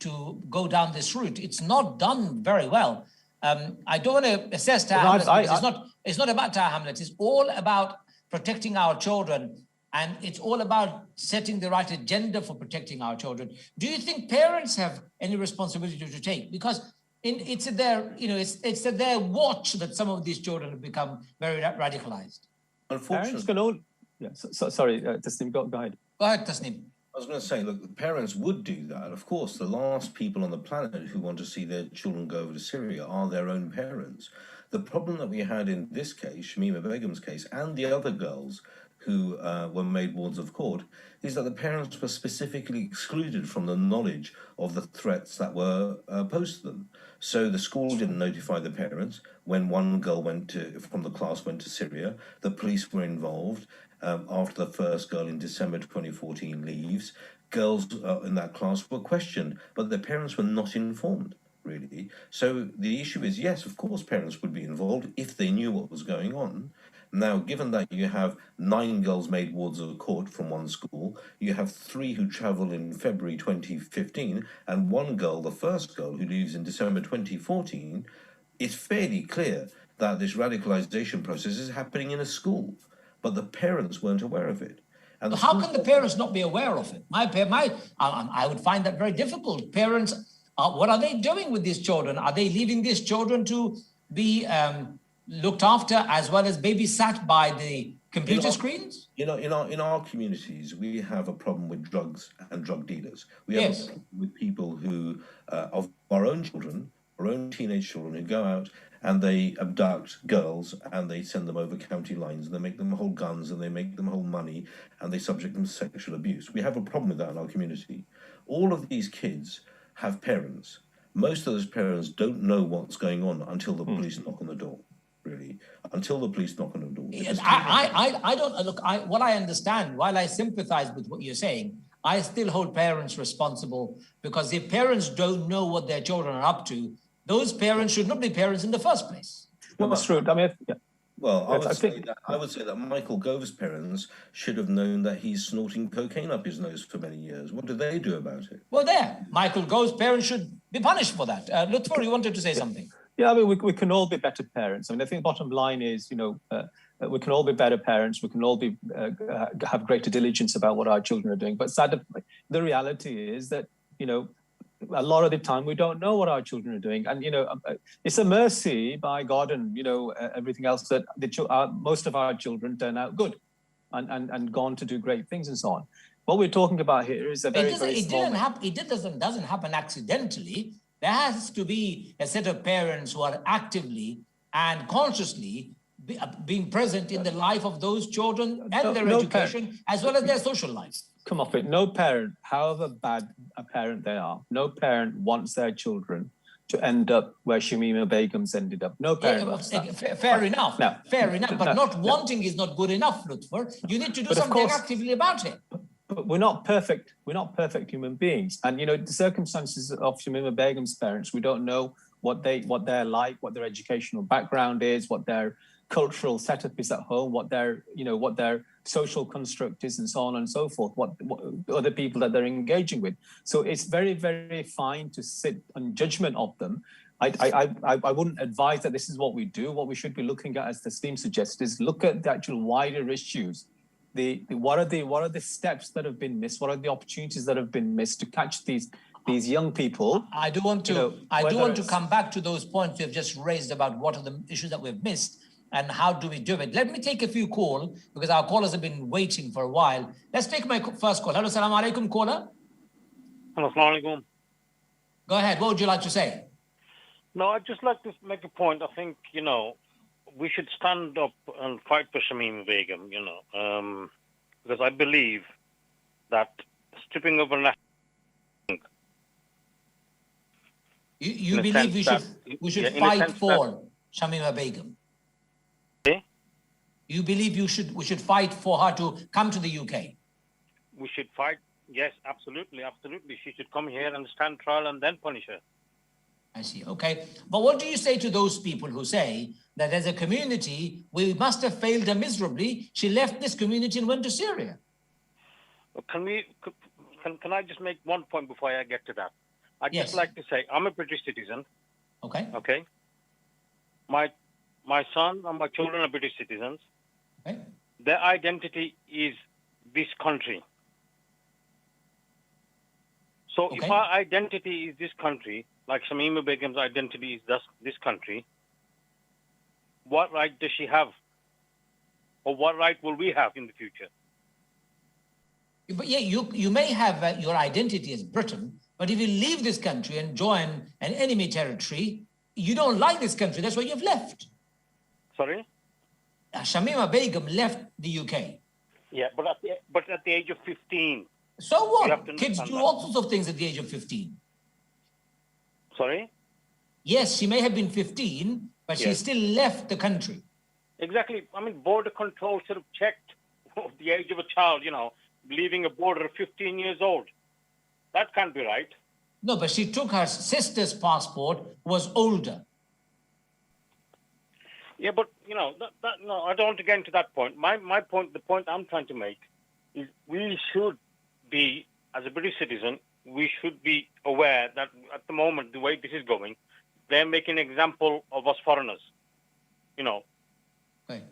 to go down this route. It's not done very well. I don't want to assess Tower Hamlets because it's not about Tower Hamlets. It's all about protecting our children, and it's all about setting the right agenda for protecting our children. Do you think parents have any responsibility to take? Because it's at their watch that some of these children have become very radicalized. Unfortunately, sorry, Tasneem, go ahead. Go ahead, Tasneem. I was going to say, look, the parents would do that. Of course, the last people on the planet who want to see their children go over to Syria are their own parents. The problem that we had in this case, Shamima Begum's case, and the other girls who were made wards of court, is that the parents were specifically excluded from the knowledge of the threats that were posed to them. So the school didn't notify the parents. When one girl from the class went to Syria, the police were involved. After the first girl in December 2014 leaves, girls in that class were questioned, but their parents were not informed, really. So the issue is, yes, of course, parents would be involved if they knew what was going on. Now, given that you have 9 girls made wards of court from one school, you have 3 who travel in February 2015, and 1 girl, the first girl, who leaves in December 2014, it's fairly clear that this radicalization process is happening in a school. But the parents weren't aware of it. And how can the parents not be aware of it? I would find that very difficult. Parents What are they doing with these children? Are they leaving these children to be looked after as well as babysat by the computer screens? In our communities, we have a problem with drugs and drug dealers. We have a problem with people who, of our own children, our own teenage children, who go out and they abduct girls and they send them over county lines and they make them hold guns and they make them hold money and they subject them to sexual abuse. We have a problem with that in our community. All of these kids have parents. Most of those parents don't know what's going on until the police knock on the door. Really, until the police knock on the door. I don't look. What I understand, while I sympathize with what you're saying, I still hold parents responsible, because if parents don't know what their children are up to, those parents should not be parents in the first place. Well, that's true. I mean, Well, I would say that Michael Gove's parents should have known that he's snorting cocaine up his nose for many years. What do they do about it? Well, Michael Gove's parents should be punished for that. Lutfur, you wanted to say something. Yeah, I mean, we can all be better parents. I mean, I think the bottom line is, we can all be better parents. We can all be have greater diligence about what our children are doing. But the reality is that, a lot of the time we don't know what our children are doing. And, it's a mercy by God and, everything else that most of our children turn out good and gone to do great things and so on. What we're talking about here is a very small... It doesn't happen accidentally. There has to be a set of parents who are actively and consciously being present in the life of those children and their education, as well as their social life. Come off it. No parent, however bad a parent they are, no parent wants their children to end up where Shamima Begum's ended up. No parent wants that. Fair enough. No, fair enough. But wanting is not good enough, Lutfur. You need to do something actively about it. But we're not perfect. We're not perfect human beings. And, the circumstances of Shamima Begum's parents, we don't know what they're like, what their educational background is, what their cultural setup is at home, what their social construct is, and so on and so forth, what other people that they're engaging with. So it's very, very fine to sit on judgment of them. I wouldn't advise that this is what we do. What we should be looking at, as Tasneem suggests, is look at the actual wider issues. What are the steps that have been missed? What are the opportunities that have been missed to catch these young people? I do want to come back to those points you've just raised about what are the issues that we've missed and how do we do it. Let me take a few calls, because our callers have been waiting for a while. Let's take my first call. Hello, salam alaikum, caller. Hello, salam alaikum. Go ahead. What would you like to say? No, I'd just like to make a point. I think, we should stand up and fight for Shamima Begum, because I believe that stripping of a You believe we should fight for Shamima Begum? Eh? You believe we should fight for her to come to the UK? We should fight. Yes, absolutely. She should come here and stand trial and then punish her. I see. Okay. But what do you say to those people who say that as a community, we must have failed her miserably? She left this community and went to Syria. Can I just make one point before I get to that? I'd just like to say, I'm a British citizen. Okay. Okay. My son and my children are British citizens. Okay. Their identity is this country. So if our identity is this country, like Shamima Begum's identity is this country, what right does she have? Or what right will we have in the future? But yeah, you may have your identity as Britain, but if you leave this country and join an enemy territory, you don't like this country. That's why you've left. Sorry? Shamima Begum left the UK. Yeah, but at the age of 15. So what? Kids do all sorts of things at the age of 15. Sorry? Yes, she may have been 15, but she still left the country. Exactly. I mean, border control should have checked the age of a child, leaving a border at 15 years old. That can't be right. No, but she took her sister's passport, who was older. Yeah, but, no, I don't want to get into that point. My point, the point I'm trying to make is we should be, as a British citizen, we should be aware that at the moment, the way this is going, they're making an example of us foreigners, Okay.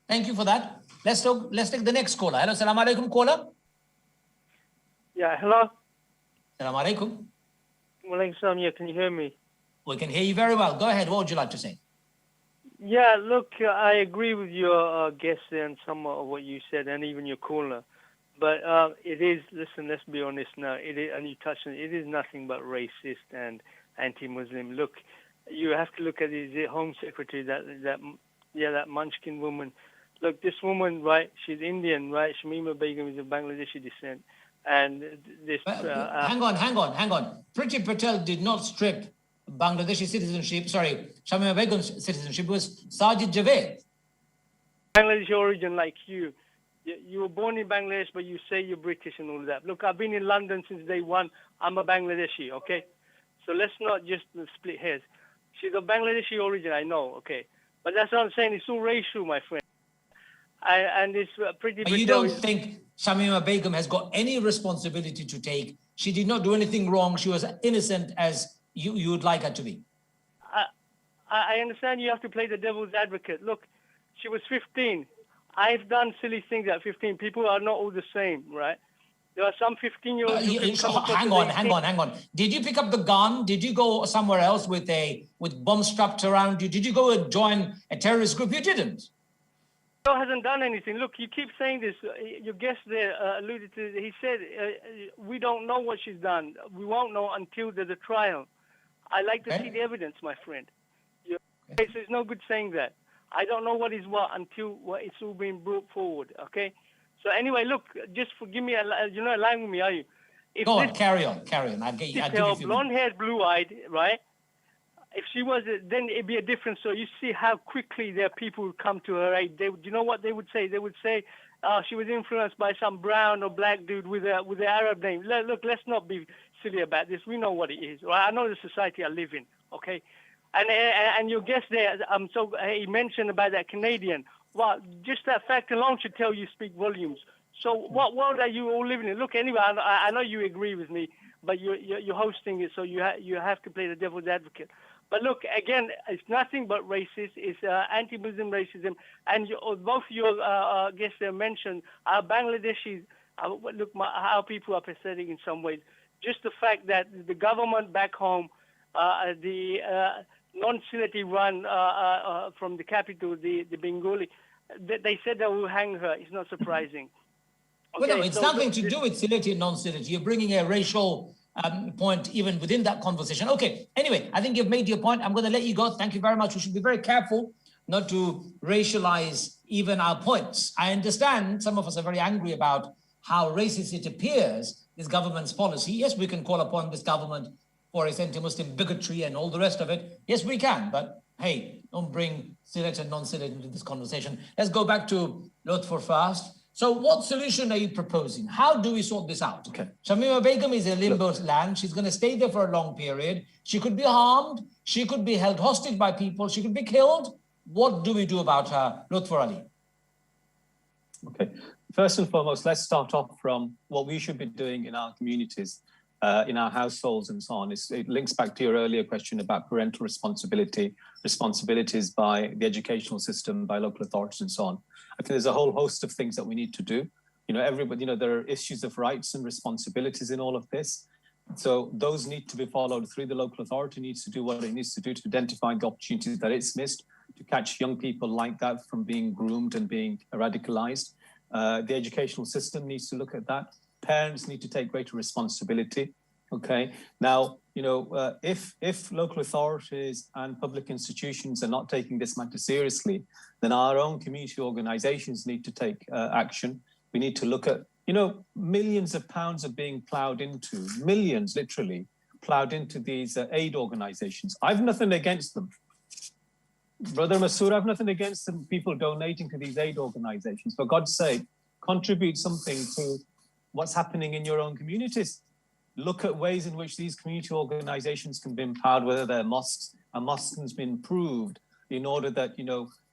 Thank you for that. Let's take the next caller. Hello, salam alaikum, caller. Yeah, hello. Salam alaikum. Yeah, can you hear me? We can hear you very well. Go ahead. What would you like to say? Yeah, look, I agree with your guest there and some of what you said, and even your caller. But it is, listen, let's be honest now, it is, and you touched on it, it is nothing but racist and anti-Muslim. Look, you have to look at the Home Secretary, that Munchkin woman. Look, this woman, right, she's Indian, right? Shamima Begum is of Bangladeshi descent. And this... hang on. Priti Patel did not strip Bangladeshi citizenship, Shamima Begum's citizenship. It was Sajid Javed. Bangladeshi origin like you. You were born in Bangladesh, but you say you're British and all that. Look, I've been in London since day one. I'm a Bangladeshi, okay? So let's not just split hairs. She's of Bangladeshi origin, I know, okay? But that's what I'm saying. It's all racial, my friend. And it's pretty... You don't think Shamima Begum has got any responsibility to take? She did not do anything wrong. She was innocent as you would like her to be. I understand you have to play the devil's advocate. Look, she was 15. I've done silly things at 15. People are not all the same, right? There are some 15-year-olds. Hang on. Did you pick up the gun? Did you go somewhere else with bombs strapped around you? Did you go and join a terrorist group? You didn't. Joe hasn't done anything. Look, you keep saying this. Your guest there alluded to it. He said, we don't know what she's done. We won't know until there's a trial. I like to see the evidence, my friend. Okay, so it's no good saying that. I don't know what is what until it's all being brought forward, okay? So anyway, look, just forgive me, you're not lying with me, are you? Go on, carry on. I'll give you blonde-haired, blue-eyed, right? If she was, then it'd be a different story. You see how quickly there are people who come to her aid. Do you know what they would say? They would say she was influenced by some brown or black dude with an Arab name. Look, let's not be silly about this. We know what it is, right? I know the society I live in, okay? And your guest there, he mentioned about that Canadian. Well, just that fact alone should tell you speak volumes. So what world are you all living in? Look, anyway, I know you agree with me, but you're hosting it, so you have to play the devil's advocate. But look, again, it's nothing but racist. It's anti-Muslim racism. And both your guests there mentioned Bangladeshis. Look, how people are pathetic in some ways. Just the fact that the government back home, the non-Sylheti run from the capital, the Bengali, they said they will hang her. It's not surprising. Okay, well, no, it's nothing to do with Sylheti and non-Sylheti. You're bringing a racial point even within that conversation. Okay, anyway, I think you've made your point. I'm going to let you go. Thank you very much. We should be very careful not to racialize even our points. I understand some of us are very angry about how racist it appears, this government's policy. Yes, we can call upon this government for its anti-Muslim bigotry and all the rest of it. Yes, we can. But hey, don't bring Sylhet and non-Sylhet into this conversation. Let's go back to Lutfur first. So what solution are you proposing? How do we sort this out? Okay. Shamima Begum is a limbo land. She's going to stay there for a long period. She could be harmed. She could be held hostage by people. She could be killed. What do we do about her, Lutfur Ali? Okay. First and foremost, let's start off from what we should be doing in our communities, in our households and so on. It links back to your earlier question about parental responsibilities by the educational system, by local authorities and so on. I think there's a whole host of things that we need to do. Everybody, there are issues of rights and responsibilities in all of this. So those need to be followed through. The local authority needs to do what it needs to do to identify the opportunities that it's missed, to catch young people like that from being groomed and being radicalized. The educational system needs to look at that. Parents need to take greater responsibility. Okay. Now, if local authorities and public institutions are not taking this matter seriously, then our own community organizations need to take action. We need to look at, millions of pounds are being plowed into, millions literally plowed into these aid organizations. I've nothing against them. Brother Masood, I've nothing against them, people donating to these aid organizations. For God's sake, contribute something to what's happening in your own communities. Look at ways in which these community organizations can be empowered, whether they're mosques. A mosque has been improved in order that,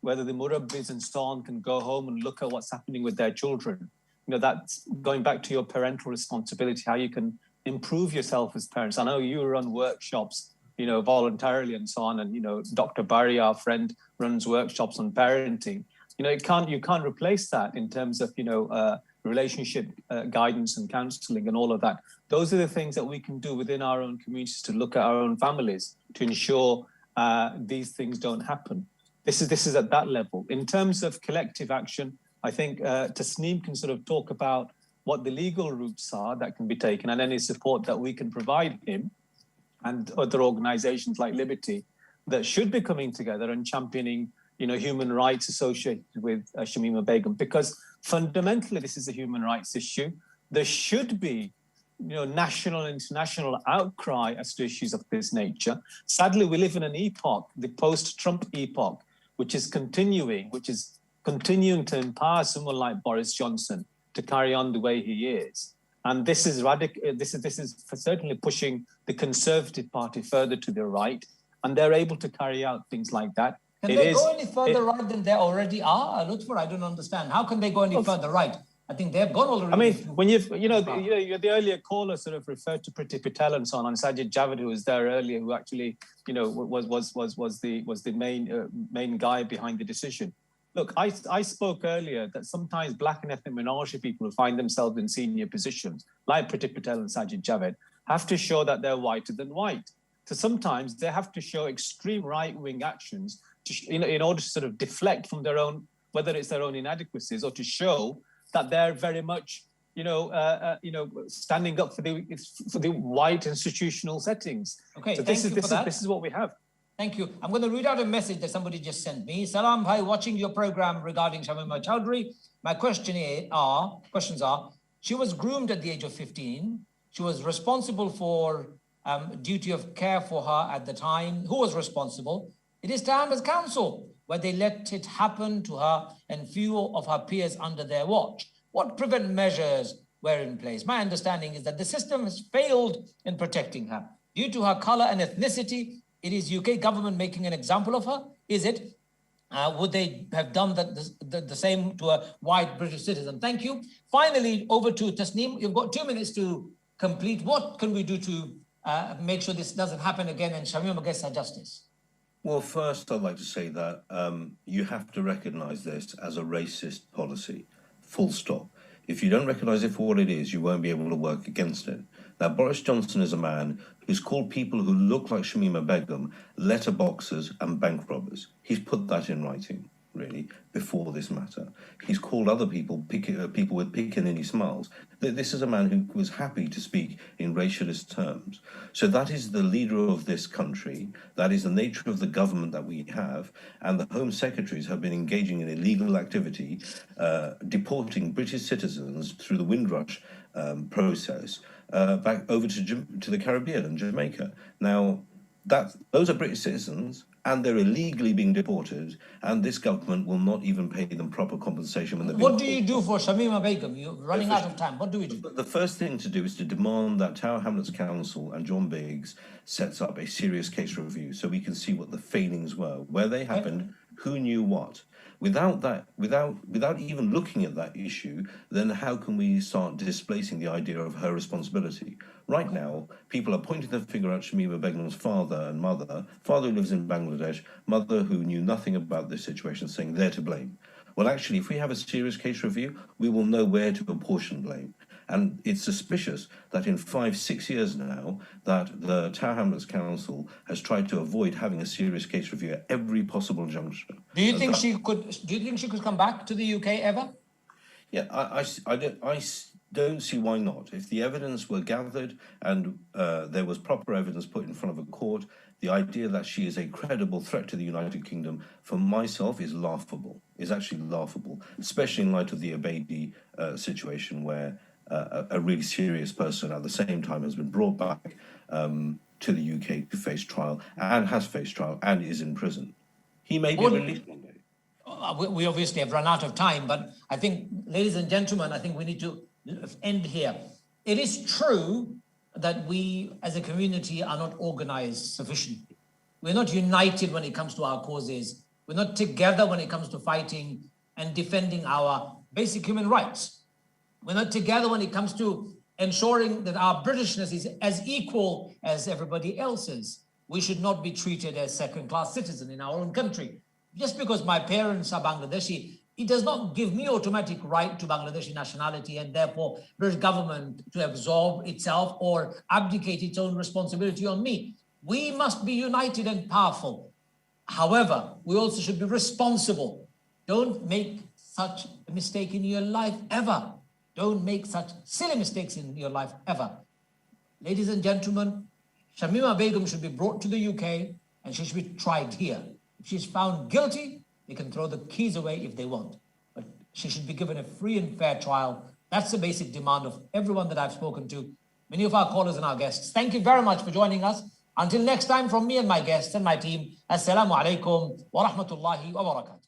whether the murabbis and so on can go home and look at what's happening with their children. That's going back to your parental responsibility, how you can improve yourself as parents. I know you run workshops, voluntarily and so on. And, Dr. Barry, our friend, runs workshops on parenting. You can't replace that in terms of, relationship guidance and counseling and all of that. Those are the things that we can do within our own communities to look at our own families to ensure these things don't happen. This is at that level. In terms of collective action, I think Tasneem can sort of talk about what the legal routes are that can be taken and any support that we can provide him and other organizations like Liberty that should be coming together and championing, human rights associated with Shamima Begum, because fundamentally this is a human rights issue. There should be, national and international outcry as to issues of this nature. Sadly, we live in an epoch, the post-Trump epoch, which is continuing to empower someone like Boris Johnson to carry on the way he is. And this is certainly pushing the Conservative Party further to the right, and they're able to carry out things like that. Can they go any further right than they already are? Lutfur, I don't understand. How can they go any further right? I think they've gone already. I mean, when the earlier caller sort of referred to Priti Patel and so on, and Sajid Javid, who was there earlier, who actually, was the main guy behind the decision. Look, I spoke earlier that sometimes Black and ethnic minority people who find themselves in senior positions, like Priti Patel and Sajid Javid, have to show that they're whiter than white. So sometimes they have to show extreme right-wing actions in order to sort of deflect from their own, whether it's their own inadequacies, or to show that they're very much, standing up for the white institutional settings. Okay, so this is what we have. Thank you. I'm going to read out a message that somebody just sent me. Salam bhai, watching your program regarding Shamima Chowdhury. My questions are, she was groomed at the age of 15. She was responsible for duty of care for her at the time. Who was responsible? It is Taham's council, where they let it happen to her and few of her peers under their watch. What prevent measures were in place? My understanding is that the system has failed in protecting her. Due to her color and ethnicity, it is UK government making an example of her? Is it? Would they have done the same to a white British citizen? Thank you. Finally, over to Tasneem. You've got 2 minutes to complete. What can we do to make sure this doesn't happen again and Shamima gets her justice? Well, first, I'd like to say that you have to recognise this as a racist policy, full stop. If you don't recognise it for what it is, you won't be able to work against it. Now, Boris Johnson is a man who's called people who look like Shamima Begum letterboxers and bank robbers. He's put that in writing, really, before this matter. He's called other people people with Piccaninny smiles. This is a man who was happy to speak in racialist terms. So that is the leader of this country. That is the nature of the government that we have. And the Home Secretaries have been engaging in illegal activity, deporting British citizens through the Windrush process back over to the Caribbean and Jamaica. Now, those are British citizens, and they're illegally being deported, and this government will not even pay them proper compensation when they're What do you do for Shamima Begum? You're running out of time. What do we do? The first thing to do is to demand that Tower Hamlets Council and John Biggs sets up a serious case review so we can see what the failings were, where they happened, who knew what. Without that, without even looking at that issue, then how can we start displacing the idea of her responsibility? Right now, people are pointing their finger at Shamima Begum's father and mother, father who lives in Bangladesh, mother who knew nothing about this situation, saying they're to blame. Well, actually, if we have a serious case review, we will know where to apportion blame. And it's suspicious that in 5-6 years now, that the Tower Hamlets Council has tried to avoid having a serious case review at every possible juncture. Do you think she could come back to the UK ever? Yeah, I don't see why not. If the evidence were gathered and there was proper evidence put in front of a court, the idea that she is a credible threat to the United Kingdom, for myself, is laughable. Is actually laughable, especially in light of the Abedi situation, where a really serious person at the same time has been brought back to the UK to face trial, and has faced trial, and is in prison. He may be released one day. We obviously have run out of time, but I think, ladies and gentlemen, I think we need to end here. It is true that we as a community are not organized sufficiently. We're not united when it comes to our causes. We're not together when it comes to fighting and defending our basic human rights. We're not together when it comes to ensuring that our Britishness is as equal as everybody else's. We should not be treated as second-class citizens in our own country. Just because my parents are Bangladeshi it does not give me automatic right to Bangladeshi nationality and therefore British government to absorb itself or abdicate its own responsibility on me. We must be united and powerful. However, we also should be responsible. Don't make such a mistake in your life ever. Don't make such silly mistakes in your life ever. Ladies and gentlemen, Shamima Begum should be brought to the UK and she should be tried here. If she's found guilty, they can throw the keys away if they want. But she should be given a free and fair trial. That's the basic demand of everyone that I've spoken to, many of our callers and our guests. Thank you very much for joining us. Until next time, from me and my guests and my team, Assalamu alaikum wa rahmatullahi wa barakatuh.